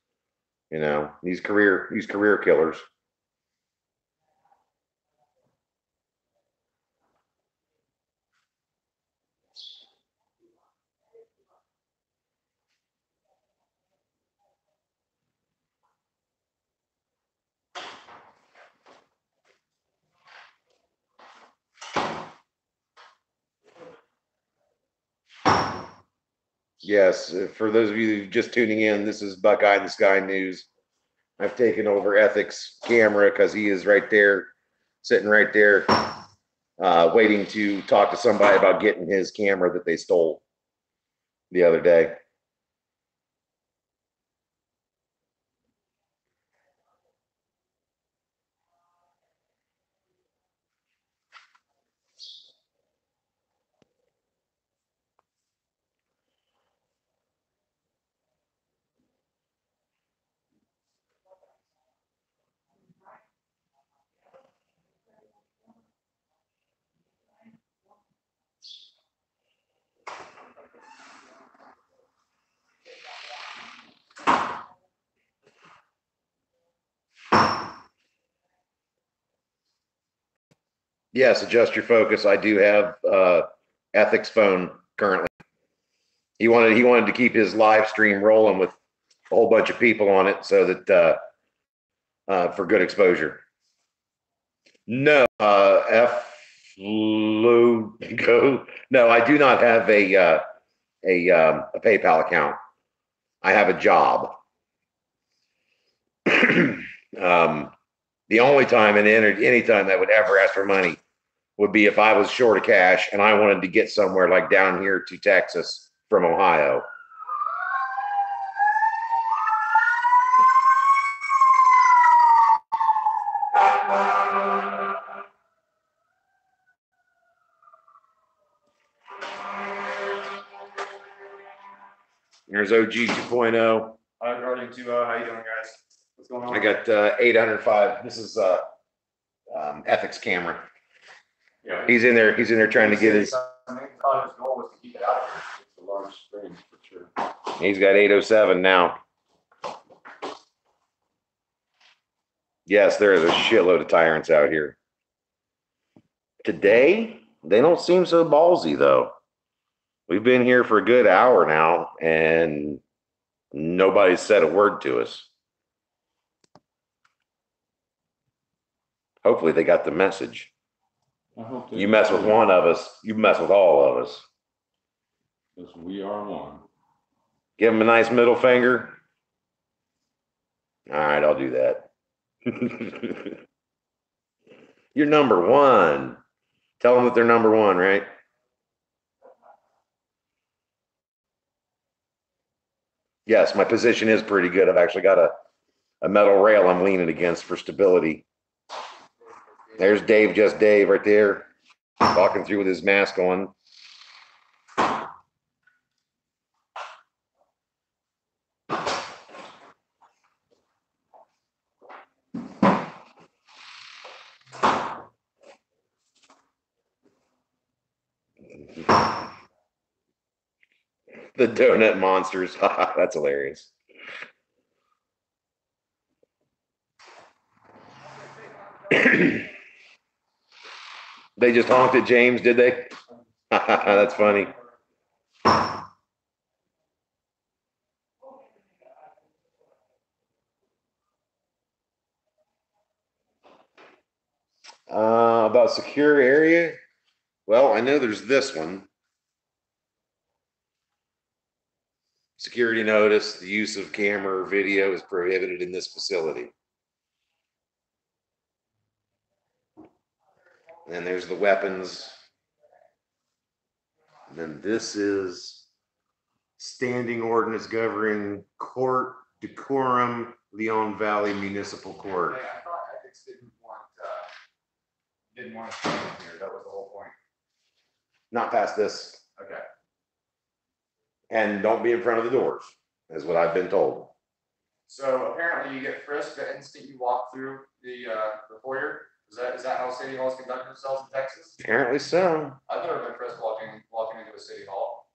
These career killers. Yes, for those of you just tuning in, this is Buckeye in the Sky News. I've taken over Ethics camera because he is right there, sitting right there, waiting to talk to somebody about getting his camera that they stole the other day. Yes, adjust your focus. I do have Ethics phone currently. He wanted to keep his live stream rolling with a whole bunch of people on it so that for good exposure. No, F-Logo. No, I do not have a PayPal account. I have a job. The only time and any time that would ever ask for money would be if I was short of cash and I wanted to get somewhere like down here to Texas from Ohio. There's OG 2.0. Hi, Guardian 2. How you doing, guys? What's going on? I got 805. This is Ethics camera. Yeah. He's in there trying to get his. I thought his goal was to keep it out of here. It's a large screen for sure. He's got 807 now. Yes, there is a shitload of tyrants out here. Today, they don't seem so ballsy though. We've been here for a good hour now and nobody's said a word to us. Hopefully they got the message. I hope You mess with one of us, you mess with all of us. Because we are one. Give them a nice middle finger. All right, I'll do that. You're number one. Tell them that they're number one, right? Yes, my position is pretty good. I've actually got a metal rail I'm leaning against for stability. There's Dave, just Dave right there, walking through with his mask on. The donut monsters. That's hilarious. They just honked at James, did they? That's funny. About secure area? Well, I know there's this one. Security notice, the use of camera or video is prohibited in this facility. And there's the weapons. And then this is standing ordinance governing court decorum, Leon Valley Municipal Court. I thought ethics didn't want to stand here. That was the whole point. Not past this. Okay. And don't be in front of the doors, is what I've been told. So apparently you get frisked the instant you walk through the foyer. Is that how city halls conduct themselves in Texas? Apparently so. I've never been frisked walking into a city hall.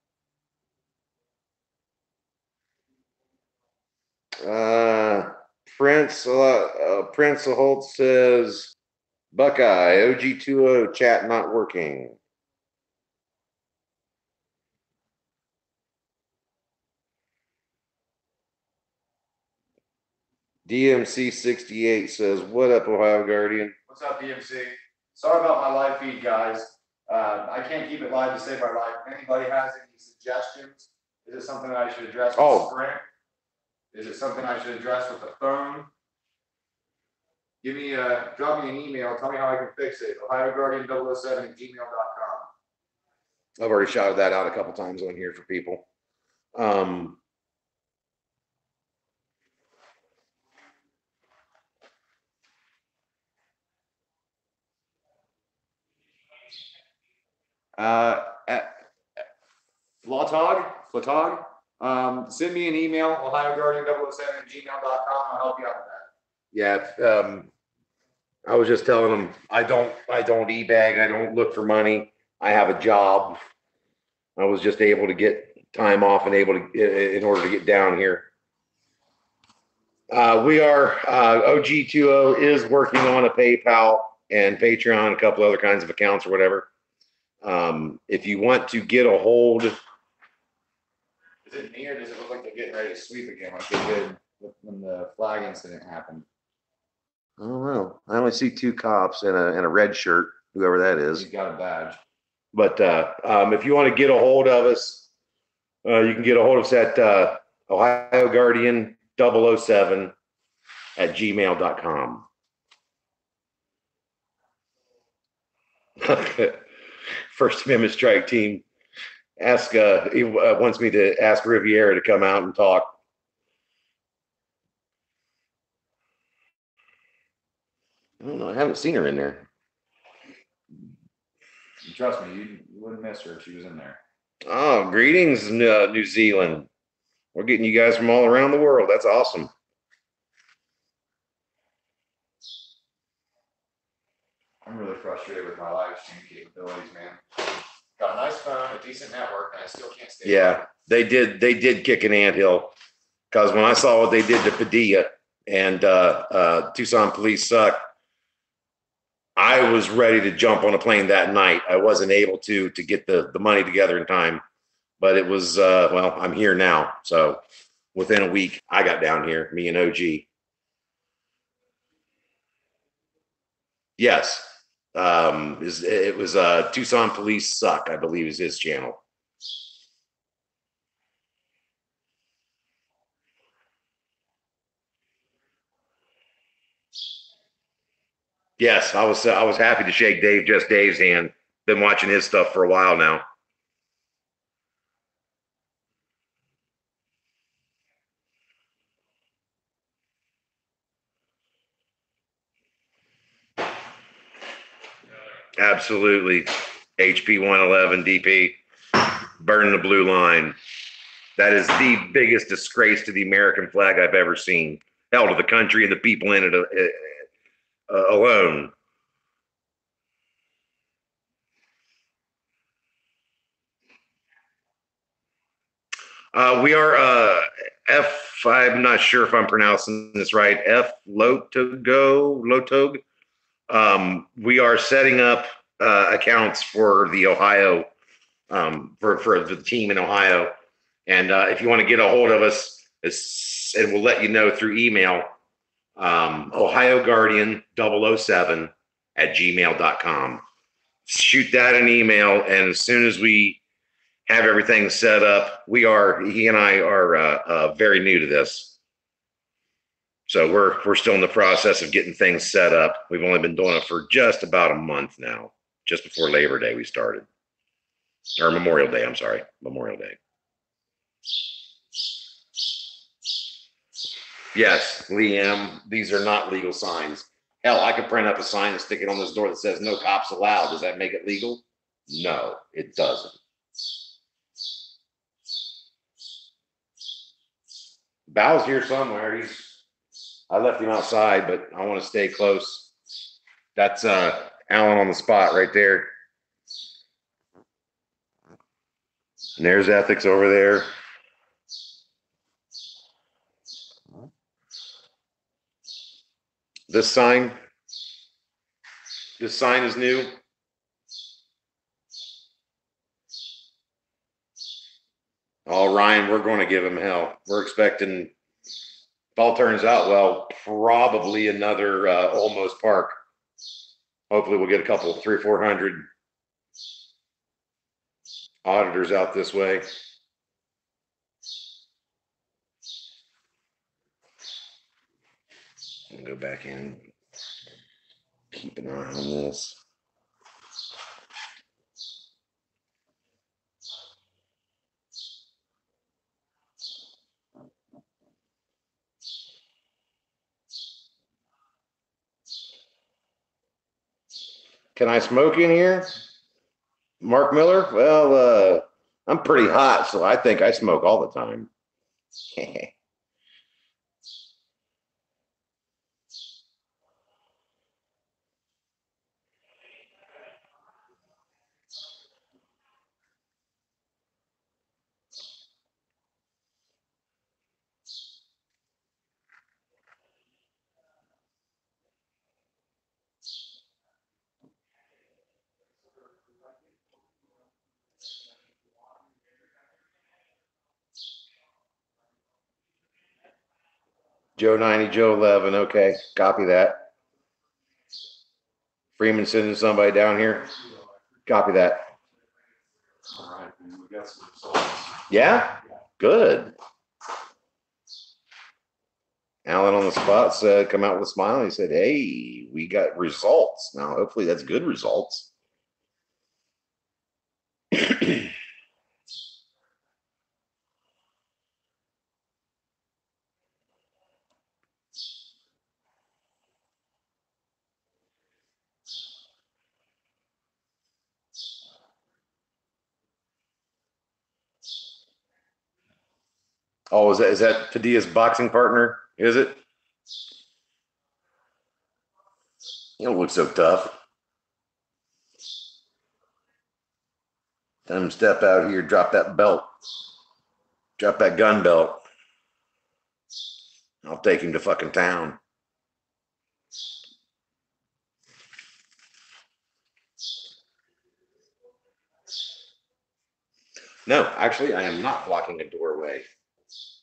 Prince Holt says, Buckeye, OG20 chat not working. DMC 68 says, what up, Ohio Guardian? What's up, DMC? Sorry about my live feed, guys. I can't keep it live to save my life. If anybody has any suggestions, is it something I should address with Sprint? Is it something I should address with the phone? Drop me an email. Tell me how I can fix it. OhioGuardian007@gmail.com. I've already shouted that out a couple times on here for people. Flatog, send me an email, OhioGuardian007@gmail.com. I'll help you out with that. Yeah, I was just telling them I don't e-bag, I don't look for money. I have a job. I was just able to get time off and able to in order to get down here. We are OG20 is working on a PayPal and Patreon, a couple other kinds of accounts or whatever. If you want to get a hold, Is it me or does it look like they're getting ready to sweep again like they did when the flag incident happened? I don't know. I only see two cops and a red shirt, whoever that is. He's got a badge. But if you want to get a hold of us, you can get a hold of us at Ohio Guardian 007@gmail.com. First Amendment Strike Team he wants me to ask Riviera to come out and talk. I don't know. I haven't seen her in there. Trust me, you wouldn't miss her if she was in there. Oh, greetings, New Zealand. We're getting you guys from all around the world. That's awesome. I'm really frustrated with my live stream capabilities, man. Got a nice phone, a decent network, and I still can't stay. Yeah, they did kick an anthill because when I saw what they did to Padilla, and Tucson police suck. I was ready to jump on a plane that night. I wasn't able to get the money together in time, but it was, well, I'm here now. So within a week, I got down here, me and OG. Yes. It was Tucson Police Suck, I believe is his channel. Yes, I was happy to shake Dave's hand. Been watching his stuff for a while now. Absolutely. HP 111 DP, burning the blue line. That is the biggest disgrace to the American flag I've ever seen. Hell, to the country and the people in it alone. We are I'm not sure if I'm pronouncing this right. F Lotog. We are setting up accounts for the Ohio, for the team in Ohio. And if you want to get a hold of us, and we'll let you know through email, Ohio Guardian 007 at gmail.com. Shoot that an email, and as soon as we have everything set up, he and I are very new to this. So we're still in the process of getting things set up. We've only been doing it for just about a month now. Just before Labor Day we started. Or Memorial Day, I'm sorry. Memorial Day. Yes, Liam, these are not legal signs. Hell, I could print up a sign and stick it on this door that says no cops allowed. Does that make it legal? No, it doesn't. Bal's here somewhere. I left him outside, but I want to stay close. That's Alan on the spot right there. And there's Ethics over there. This sign is new. Oh, Ryan, we're going to give him hell. We're expecting, if all turns out well, probably another Almost Park. Hopefully we'll get a couple, 300 or 400 auditors out this way. I'll go back in, keep an eye on this. Can I smoke in here? Mark Miller? Well, I'm pretty hot, so I think I smoke all the time. Joe 90, Joe 11. Okay, copy that. Freeman sending somebody down here. Copy that. All right, we got some results. Yeah? Good. Alan on the spot said, come out with a smile. He said, hey, we got results. Now, hopefully that's good results. Oh, is that Padilla's boxing partner? Is it? You don't look so tough. Time to step out here, drop that belt. Drop that gun belt. I'll take him to fucking town. No, actually, I am not blocking a doorway.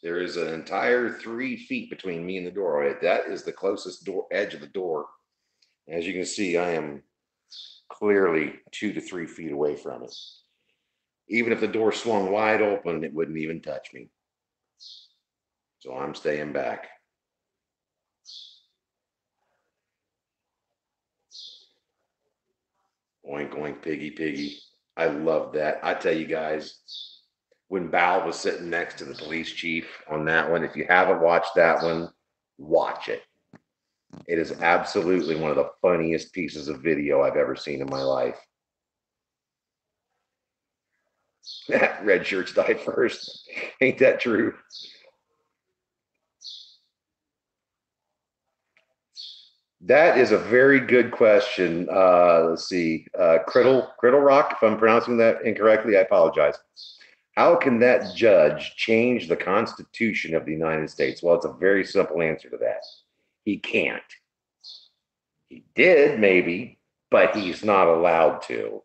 There is an entire 3 feet between me and the doorway. That is the closest door edge of the door. As you can see, I am clearly 2 to 3 feet away from it. Even if the door swung wide open, it wouldn't even touch me. So I'm staying back. Oink, oink, piggy, piggy. I love that. I tell you guys, when Bal was sitting next to the police chief on that one, if you haven't watched that one, watch it. It is absolutely one of the funniest pieces of video I've ever seen in my life. Red shirts die first. Ain't that true? That is a very good question. Let's see. Criddle Rock, if I'm pronouncing that incorrectly, I apologize. How can that judge change the Constitution of the United States? Well, it's a very simple answer to that. He can't. He did, maybe, but he's not allowed to.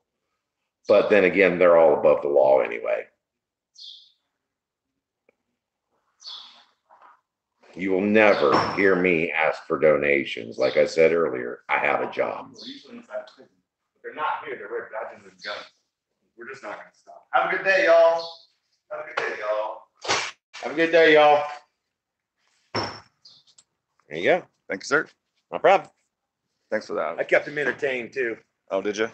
But then again, they're all above the law anyway. You will never hear me ask for donations. Like I said earlier, I have a job. We're usually inside prison. But they're not here. They're wearing badges and guns. We're just not going to stop. Have a good day, y'all. Have a good day, y'all. Have a good day, y'all. There you go. Thank you, sir. No problem. Thanks for that. I kept him entertained too. Oh, did you?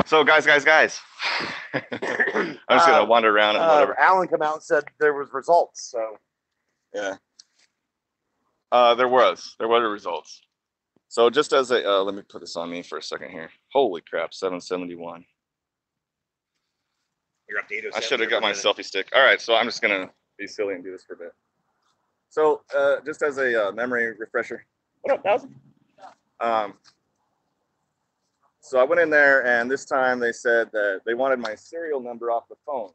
So, guys. I'm just gonna wander around and whatever. Alan come out and said there was results. So Yeah. There were results. So just as a, let me put this on me for a second here. Holy crap, 771. you're updated. I should have got my selfie stick. All right, so I'm just gonna be silly and do this for a bit. So, just as a memory refresher. What up, Thousand? So I went in there, and this time they said that they wanted my serial number off the phone.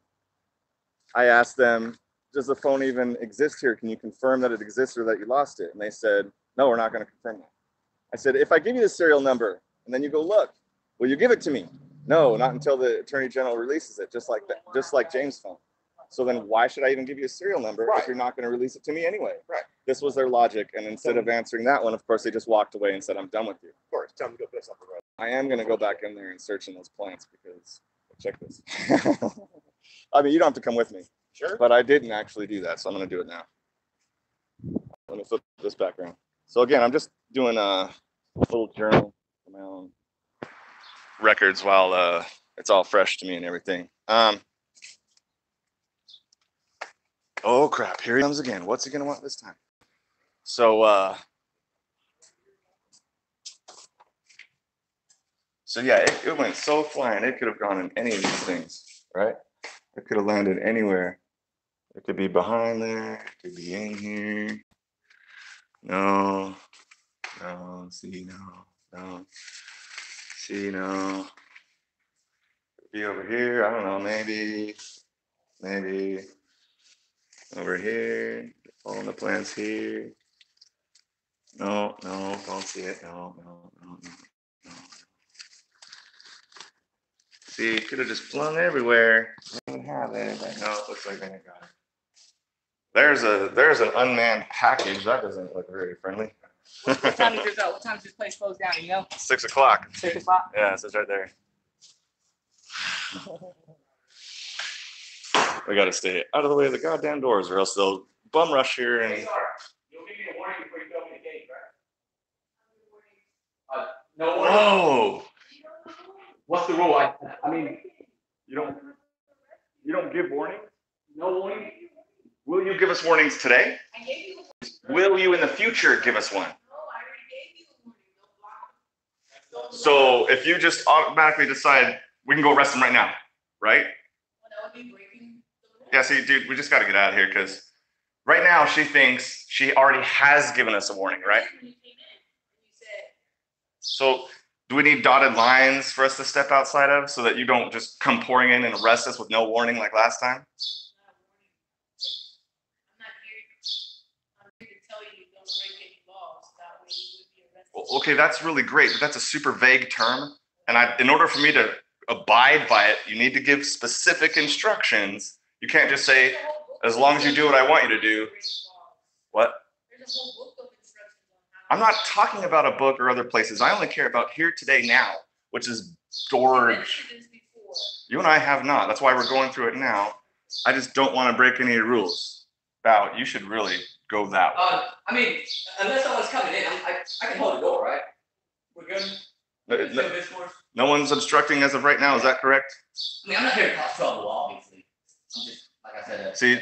I asked them, does the phone even exist here? Can you confirm that it exists or that you lost it? And they said, no, we're not going to confirm that. I said, if I give you the serial number and then you go look, will you give it to me? No, not until the Attorney General releases it, just like that, just like James' phone. So then why should I even give you a serial number if you're not going to release it to me anyway? Right. This was their logic. And instead of answering that one, of course, they just walked away and said, I'm done with you. Of course, tell him to go piss off the road. I am going to go back in there and search in those plants because, check this. I mean, you don't have to come with me. Sure. But I didn't actually do that, so I'm going to do it now. Let me flip this background. So again, I'm just doing a little journal for my own records while it's all fresh to me and everything. Oh crap, here he comes again. What's he going to want this time? So yeah, it went so flying. It could have gone in any of these things, right? It could have landed anywhere. It could be behind there. It could be in here. No. See, no. See, no. Could be over here. I don't know. Maybe. Over here. All the plants here. No. Don't see it. No. See, it could have just flown everywhere. They didn't have it. No, it looks like they got it. There's an unmanned package. That doesn't look very friendly. What time does it go? What time does this place close down, you know? 6 o'clock. 6 o'clock? Yeah, it says right there. We gotta stay out of the way of the goddamn doors, or else they'll bum rush here and. You'll give me a warning before you throw me the gate, right? No warning. Whoa! What's the rule? I mean, You don't give warnings? no warning. Will you give us warnings today? I gave you a Will you in the future give us one? no, I already gave you a warning. No block. So if you just automatically decide we can go arrest him right now, right? Well, that would be breaking the rule. Yeah, see, dude, we just got to get out of here because right now she thinks she already has given us a warning, right? When you came in, and you said, So do we need dotted lines for us to step outside of so that you don't just come pouring in and arrest us with no warning like last time? I'm not here. Okay, that's really great, but that's a super vague term. And in order for me to abide by it, you need to give specific instructions. You can't just say, as long as you do what I want you to do. What? There's a whole book of instructions on how. I'm not talking about a book or other places. I only care about here, today, now, which is storage. You and I have not. That's why we're going through it now. I just don't want to break any rules. Bow, you should really go that way. I mean, unless someone's coming in, I can hold the door, right? We're good? No one's obstructing as of right now, is that correct? I mean, I'm not here to cause trouble, obviously. I'm just, like I said. See,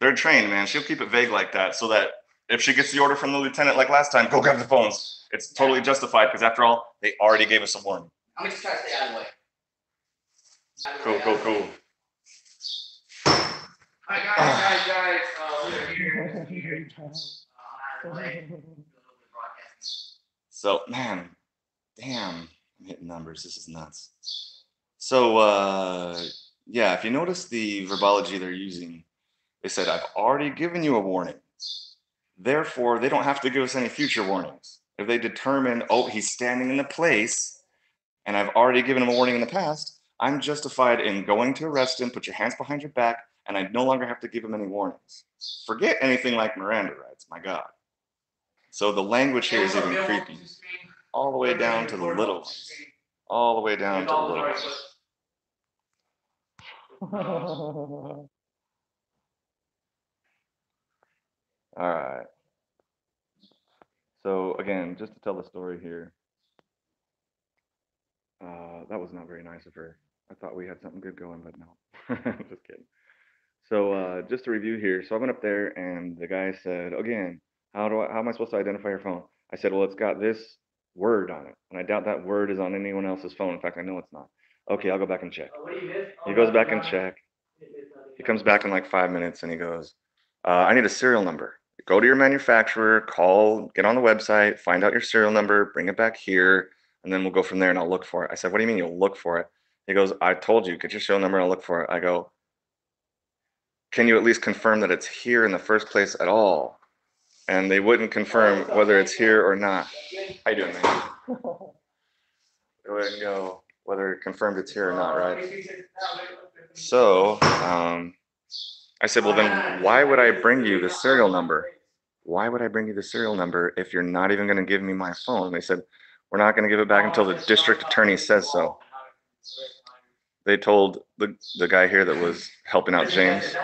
they're trained, man. She'll keep it vague like that so that if she gets the order from the lieutenant like last time, go grab the phones. It's totally justified because after all, they already gave us a warning. I'm just trying to stay out of the way. Cool. Alright, guys, we're here. I'm out of the way. Do a little bit of broadcasting. So, man, damn, I'm hitting numbers. This is nuts. So, yeah, if you notice the verbology they're using, they said, I've already given you a warning. Therefore, they don't have to give us any future warnings. If they determine, oh, he's standing in the place, and I've already given him a warning in the past, I'm justified in going to arrest him, put your hands behind your back, and I no longer have to give him any warnings. Forget anything like Miranda rights, my God. So the language here is even creepy. All the way down to the little ones. All the way down to the little ones. All right. So again, just to tell the story here, that was not very nice of her. I thought we had something good going, but no, just kidding. So just to review here, so I went up there and the guy said, again, how am I supposed to identify your phone? I said, well, it's got this word on it, and I doubt that word is on anyone else's phone. In fact, I know it's not. Okay, I'll go back and check. He goes back and check. He comes back in like 5 minutes and he goes, I need a serial number. Go to your manufacturer, call, get on the website, find out your serial number, bring it back here, and then we'll go from there and I'll look for it. I said, what do you mean you'll look for it? He goes, I told you, get your serial number and I'll look for it. I go, can you at least confirm that it's here in the first place at all? And they wouldn't confirm whether it's here or not. How you doing, man? They wouldn't go whether it confirmed it's here or not, right? So I said, well, then why would I bring you the serial number? Why would I bring you the serial number if you're not even going to give me my phone? They said, we're not going to give it back until the district attorney says so. They told the guy here that was helping out James,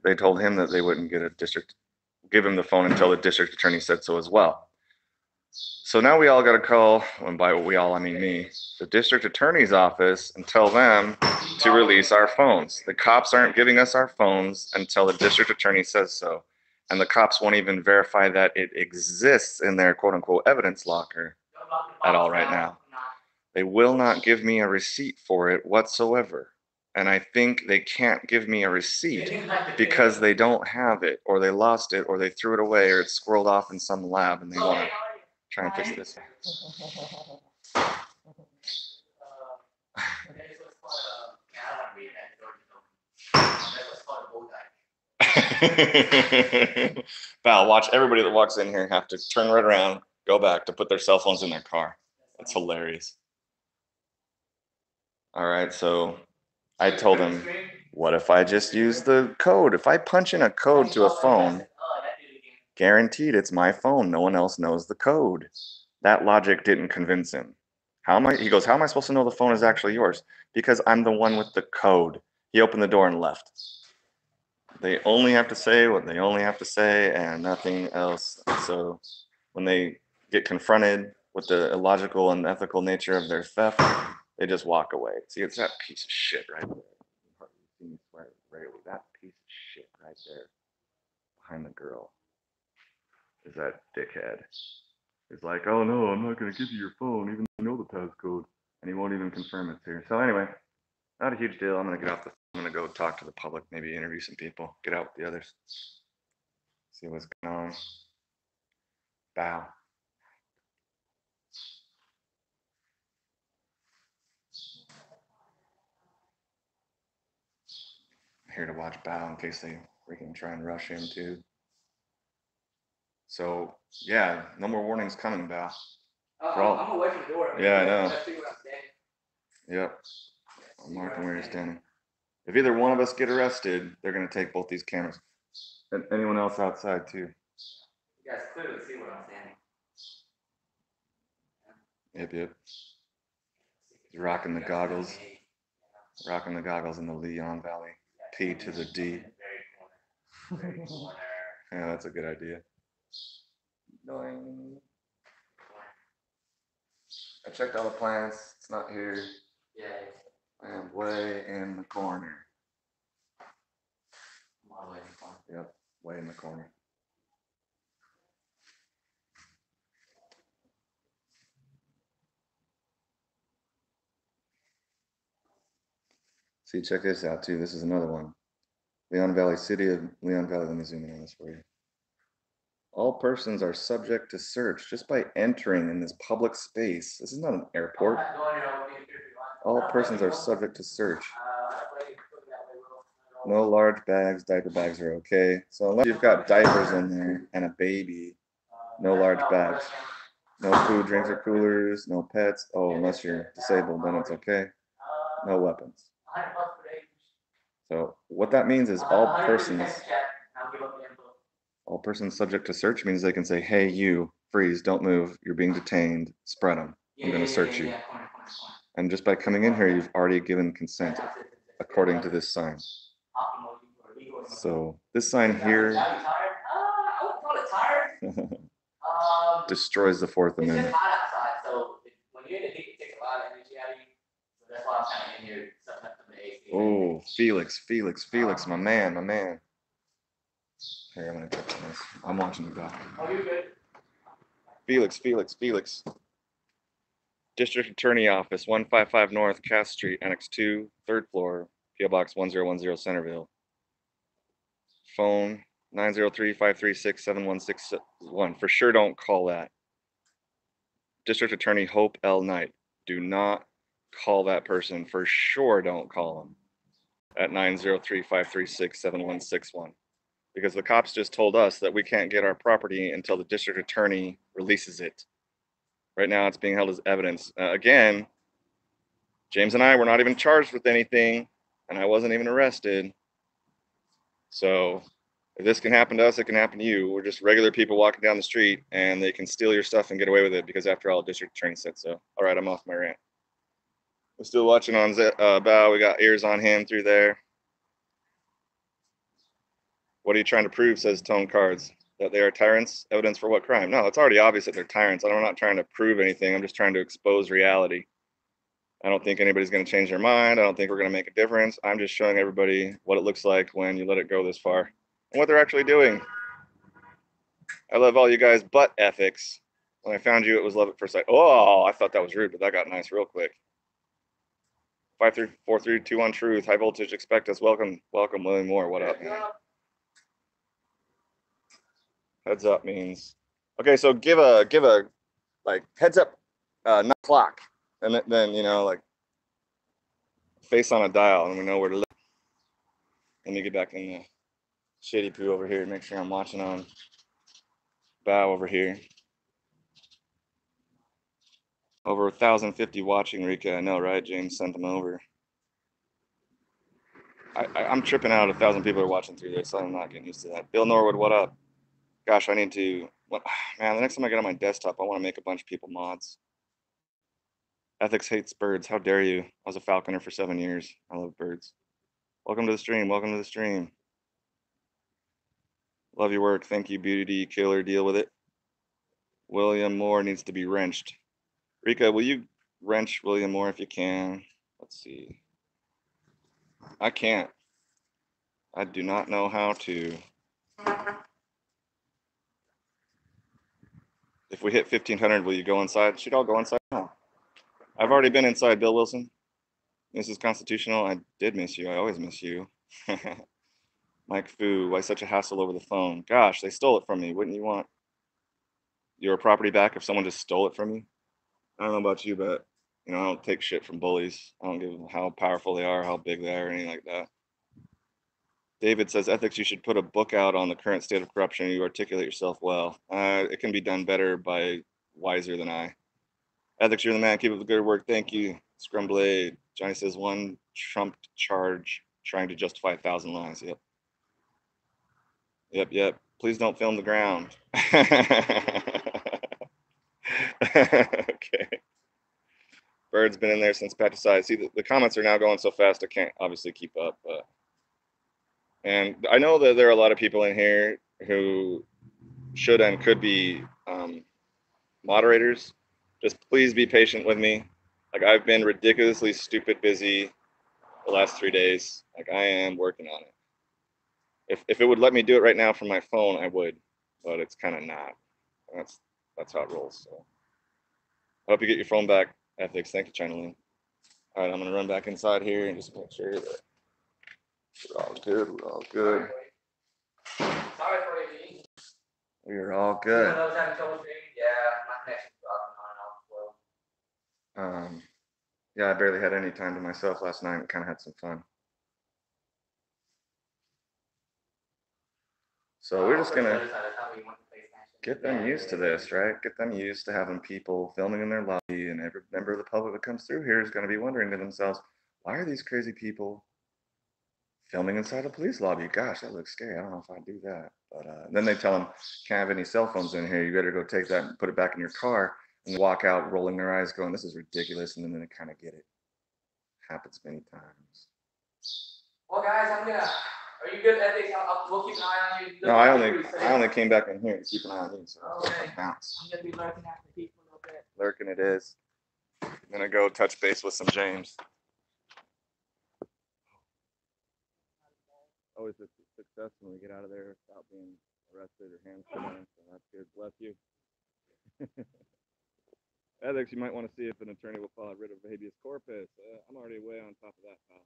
they told him that they wouldn't give him the phone until the district attorney said so as well. So now we all got to call, and by we all I mean me, the district attorney's office and tell them to release our phones. The cops aren't giving us our phones until the district attorney says so. And the cops won't even verify that it exists in their quote unquote evidence locker at all right now. They will not give me a receipt for it whatsoever. And I think they can't give me a receipt because they don't have it, or they lost it, or they threw it away, or it's squirreled off in some lab and they want to try and fix this. Val, watch everybody that walks in here have to turn right around, go back to put their cell phones in their car. That's hilarious. All right, so I told him, what if I just use the code? If I punch in a code to a phone, guaranteed it's my phone. No one else knows the code. That logic didn't convince him. He goes, how am I supposed to know the phone is actually yours? Because I'm the one with the code. He opened the door and left. They only have to say what they only have to say and nothing else. So when they get confronted with the illogical and ethical nature of their theft, they just walk away. See, it's that piece of shit right there. That piece of shit right there behind the girl is that dickhead. He's like, oh no, I'm not going to give you your phone, even though I know the passcode. And he won't even confirm it's here. So anyway, not a huge deal. I'm going to get off I'm going to go talk to the public, maybe interview some people, get out with the others. See what's going on. Bow. I'm here to watch Bow in case they freaking try and rush him too. So yeah, no more warnings coming, Val. I'm away from the door. Yeah, I know. Let's see what I'm saying. Yep. I'm marking where you're standing. If either one of us get arrested, they're gonna take both these cameras. And anyone else outside too. You guys clearly see what I'm saying. Yep. He's rocking the goggles. Rocking the goggles in the Leon Valley. P to the D. Yeah, that's a good idea. Doing. I checked all the plans. It's not here. Yeah. I am way in the corner. I'm all the way in the corner. Yep, way in the corner. See, check this out too. This is another one. Leon Valley, City of Leon Valley. Let me zoom in on this for you. All persons are subject to search just by entering in this public space. This is not an airport. All persons are subject to search. No large bags, diaper bags are okay. So unless you've got diapers in there and a baby, no large bags. No food, drinks, or coolers, no pets. Oh, unless you're disabled, then it's okay. No weapons. So what that means is all persons subject to search means they can say, hey, you, freeze, don't move, you're being detained, spread them. I'm going to search you. And just by coming in here, you've already given consent according to this sign. So this sign here destroys the Fourth Amendment. It's hot outside, so when you're in the heat, it takes a lot of energy out of you. So that's why I'm kind of in here sucking up some of the AC. Oh, Felix, my man. Here, I'm gonna click on this. I'm watching the guy. Oh, you're good. Felix. District Attorney Office, 155 North Cass Street, Annex 2, 3rd floor, PO Box 1010, Centerville. Phone 903-536-7161. For sure, don't call that. District Attorney Hope L. Knight. Do not call that person. For sure, don't call him at 903-536-7161. Because the cops just told us that we can't get our property until the district attorney releases it. Right now, it's being held as evidence. Again, James and I were not even charged with anything, and I wasn't even arrested. So if this can happen to us, it can happen to you. We're just regular people walking down the street, and they can steal your stuff and get away with it because, after all, district attorney said so. All right, I'm off my rant. We're still watching on Bow. We got ears on him through there. What are you trying to prove, says Tone Cards? That they are tyrants? Evidence for what crime? No, it's already obvious that they're tyrants. I'm not trying to prove anything. I'm just trying to expose reality. I don't think anybody's going to change their mind. I don't think we're going to make a difference. I'm just showing everybody what it looks like when you let it go this far and what they're actually doing. I love all you guys, but ethics. When I found you, it was love at first sight. Oh, I thought that was rude, but that got nice real quick. 53432 truth. High voltage, expect us. Welcome, William Moore. What up, man? Heads up means, okay, so give a like heads up, not clock, and then like face on a dial, and we know where to look. Let me get back in the shady poo over here. Make sure I'm watching on Bow over here. Over 1,050 watching, Rika. I know, right? James sent them over. I'm tripping out. 1,000 people are watching through this. So I'm not getting used to that. Bill Norwood, what up? Gosh, I need to, man, the next time I get on my desktop, I want to make a bunch of people mods. Ethics hates birds. How dare you? I was a falconer for 7 years. I love birds. Welcome to the stream. Love your work. Thank you, Beauty D Killer. Deal with it. William Moore needs to be wrenched. Rika, will you wrench William Moore if you can? Let's see. I can't. I do not know how to. If we hit 1,500, will you go inside? Should all go inside now? I've already been inside, Bill Wilson. This is constitutional. I did miss you. I always miss you. Mike Fu, why such a hassle over the phone? Gosh, they stole it from me. Wouldn't you want your property back if someone just stole it from you? I don't know about you, but I don't take shit from bullies. I don't give them how powerful they are, how big they are, or anything like that. David says, ethics, you should put a book out on the current state of corruption. You articulate yourself well. It can be done better by wiser than I. Ethics, you're the man. Keep up the good work. Thank you. Scrumblade. Johnny says, one trumped charge trying to justify 1,000 lies. Yep. Yep. Please don't film the ground. Okay. Bird's been in there since patricide. See, the comments are now going so fast I can't obviously keep up. But and I know that there are a lot of people in here who should and could be moderators. Just please be patient with me. Like, I've been ridiculously stupid busy the last 3 days. Like, I am working on it. If it would let me do it right now from my phone, I would, but it's kind of not. That's how it rolls. So I hope you get your phone back, Ethics. Thank you, China. All right, I'm gonna run back inside here and just make sure that we're all good. We're all good. Sorry for you. We're all You know, good. I was having trouble streaming. Yeah, my connection's on and off as well. Yeah, I barely had any time to myself last night. We kind of had some fun. So we're just gonna get them used to this, right? Get them used to having people filming in their lobby, and every member of the public that comes through here is going to be wondering to themselves, why are these crazy people filming inside a police lobby? Gosh, that looks scary. I don't know if I'd do that. But then they tell them, can't have any cell phones in here. You better go take that and put it back in your car, and walk out rolling their eyes going, this is ridiculous. And then they kind of get it. Happens many times. Well, guys, are you good, Ethics? We'll keep an eye on you. No, I only came back in here to keep an eye on you, so Okay. bounce. I'm gonna be lurking after people a little bit. Lurking it is. I'm gonna go touch base with some James. Always a success when we get out of there without being arrested or hands put on, so that's good. Bless you. Ethics, you might want to see if an attorney will file rid of habeas corpus. I'm already way on top of that, pal.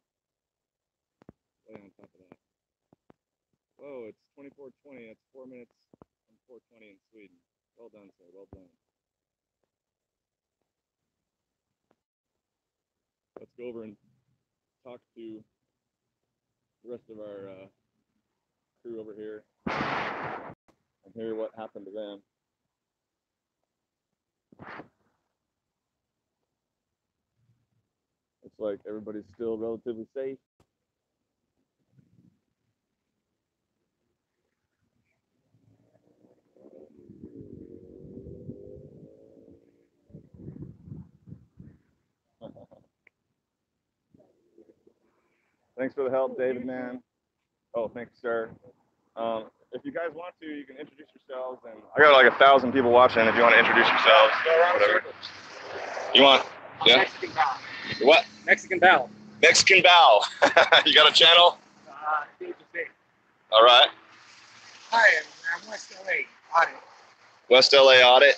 Way on top of that. Whoa, it's 24:20. That's 4 minutes from 4:20 in Sweden. Well done, sir. Well done. Let's go over and talk to the rest of our crew over here and hear what happened to them. Looks like everybody's still relatively safe. Thanks for the help, David, man. Oh, thanks, sir. If you guys want to, you can introduce yourselves. And I got like 1,000 people watching. If you want to introduce yourselves, whatever. You want? Yeah. Mexican Bow. What? Mexican Bow. Mexican Bow. You got a channel? All right. Hi, I'm West LA Audit. West LA Audit.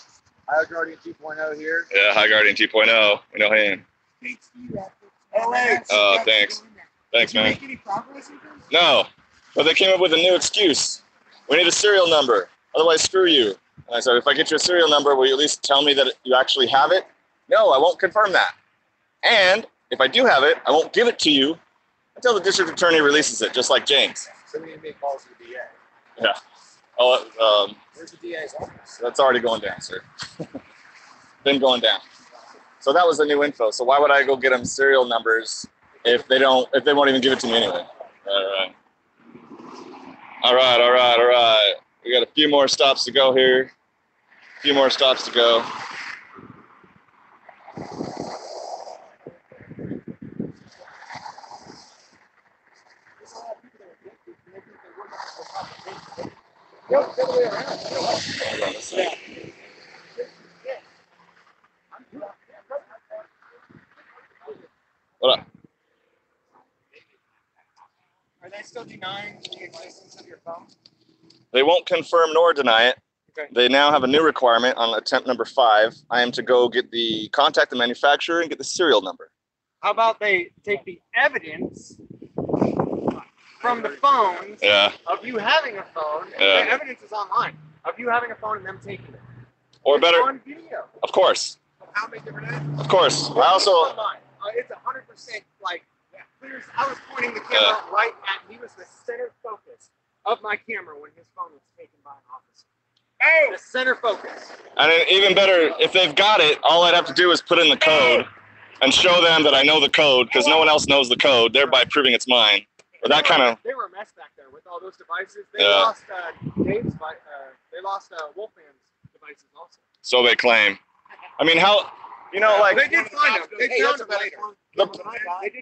High Guardian 2.0 here. Yeah, High Guardian 2.0. We know him. LA. Oh, thanks. Thanks, Did you man. make any progress with this? No, but they came up with a new excuse. We need a serial number. Otherwise, screw you. And I said, if I get you a serial number, will you at least tell me that you actually have it? No, I won't confirm that. And if I do have it, I won't give it to you until the district attorney releases it, just like James. So we need to make calls to the DA. Yeah. Oh, Where's the DA's office? that's already going down, sir. Been going down. So that was the new info. So why would I go get them serial numbers if they won't even give it to me anyway? All right. We got a few more stops to go here. A few more stops to go. Yep, the other way around. Hold on a second. What up? Are they still denying the existence of your phone? They won't confirm nor deny it. Okay. They now have a new requirement on attempt number 5. I am to go contact the manufacturer and get the serial number. How about they take the evidence from the phones Yeah. of you having a phone, and Yeah. the evidence is online, of you having a phone and them taking it. Or It's better, on video. of course. How many different angles? Of course. I also, Online. It's 100% like, yeah. I was pointing the camera right at. He was the center focus of my camera when his phone was taken by an officer. Oh, the center focus. And even better, if they've got it, all I'd have to do is put in the code and show them that I know the code, because no one else knows the code, thereby proving it's mine. Or that kind of. They were a mess back there with all those devices. They Yeah. lost Dave's. They lost Wolfman's devices also. So they claim. I mean, how, you know, like They did find them. They found them later.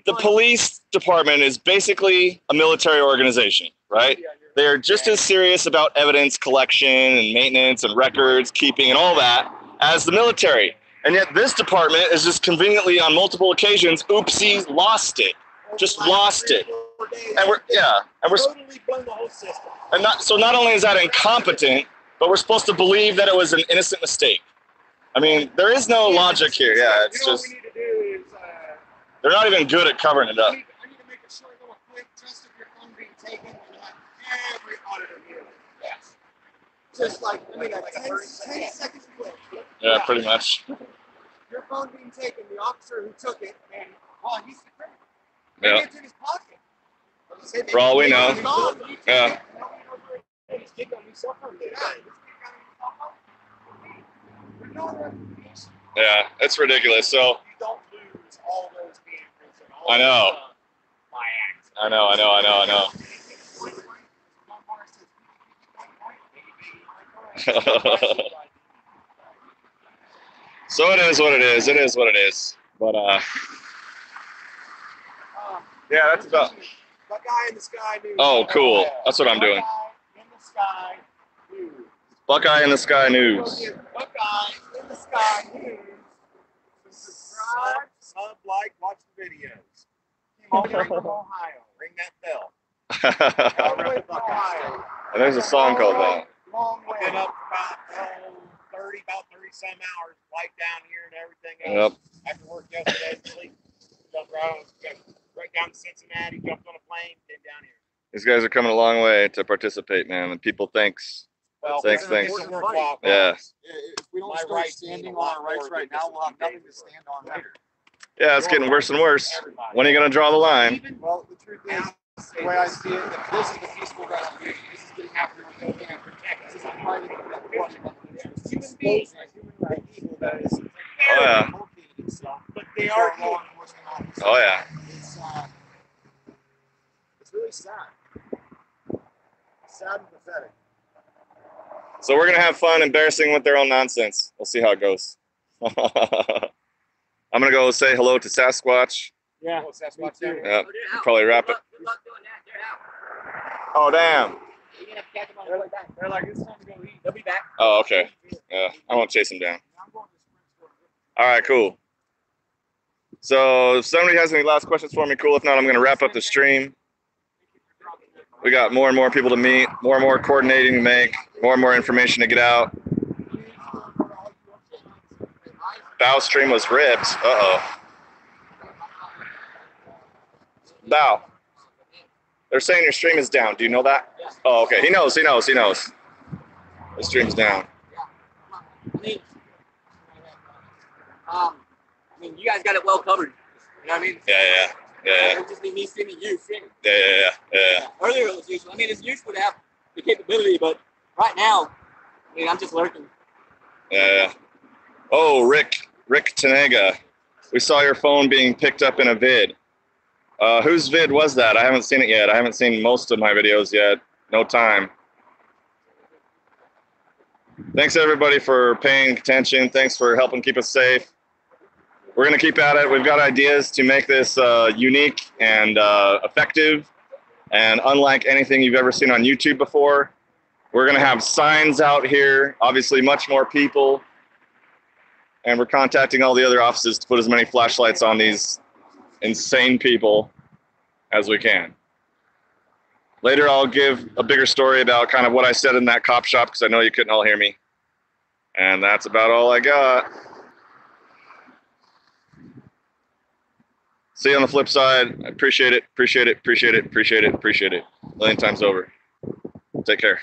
the police department is basically a military organization, right? They're just as serious about evidence collection and maintenance and records keeping and all that as the military. And yet this department is just conveniently on multiple occasions, oopsie, lost it. Just lost it. And we're Totally blown the whole system. and not only is that incompetent, but we're supposed to believe that it was an innocent mistake. I mean, there is no logic here. Yeah, it's just What we need to do is. they're not even good at covering it up. I need to make a short little clip just of your phone being taken and have every auditor here. Yes. Just like, I mean, a 10 seconds clip. Yeah, pretty much. Your phone being taken, the officer who took it, and, well, he's the criminal. Yeah. Maybe it's in his pocket. For all we know. It's gone. Yeah. He's taking on his cell phone. Yeah, he's taking on his cell phone. There's no other explanation. Yeah, it's ridiculous. So You don't lose all those vehicles and all I know. that stuff by accident. I know. So it is what it is. It is what it is. But yeah, that's about. Buckeye in the Sky News. Oh, cool. That's what I'm doing. Buckeye in the Sky News. Buckeye in the Sky News. Buckeye in the Sky News. Subscribe, Like, watch the videos. all the way from Ohio. Ring that bell. All the way from Ohio. And there's a song called that. Long I've way. been up about 30 some hours, flight down here and everything Yep. else. After work yesterday, sleep, jumped right down to Cincinnati, jumped on a plane, came down here. These guys are coming a long way to participate, man. And people thanks. Well, Thanks, it's thanks. a worthwhile Yeah. cause. If we don't My start rights standing mean a on lot our rights more right than now, just we'll have a few nothing to days stand on later. Yeah, it's getting worse and worse. Everybody. When are you gonna draw the line? Well, the truth is, the way I see it, if this is the peaceful revolution, this is getting after what they can protect. This is fighting for that Russian revolution. Human beings, human rights. People that is Oh yeah. But they are law here. enforcement officers. Oh yeah. It's really sad. Sad and pathetic. So we're gonna have fun embarrassing with their own nonsense. We'll see how it goes. I'm gonna go say hello to Sasquatch. Yeah. Oh, Sasquatch down here? Yeah, probably wrap it. Good luck doing that. They're out. Oh damn. You're gonna have to catch them on the way back. They're like, it's time to go eat. They'll be back. Oh okay. Yeah, I won't chase him down. All right, cool. So if somebody has any last questions for me, cool. If not, I'm gonna wrap up the stream. We got more and more people to meet, more and more coordinating to make, more and more information to get out. Bow stream was ripped. Uh-oh. Bow. They're saying your stream is down. Do you know that? Oh, okay. He knows. The stream's down. I mean, you guys got it well covered. You know what I mean? Yeah. It would just be me streaming you streaming. Yeah. Earlier it was useful. I mean, it's useful to have the capability, but right now, I mean, I'm just lurking. Yeah. Oh, Rick Tanega. We saw your phone being picked up in a vid. Whose vid was that? I haven't seen it yet. I haven't seen most of my videos yet. No time. Thanks everybody for paying attention. Thanks for helping keep us safe. We're going to keep at it. We've got ideas to make this unique and effective and unlike anything you've ever seen on YouTube before. We're going to have signs out here, obviously much more people. And we're contacting all the other offices to put as many flashlights on these insane people as we can. Later, I'll give a bigger story about kind of what I said in that cop shop because I know you couldn't all hear me. And that's about all I got. See you on the flip side. I appreciate it. A million times over. Take care.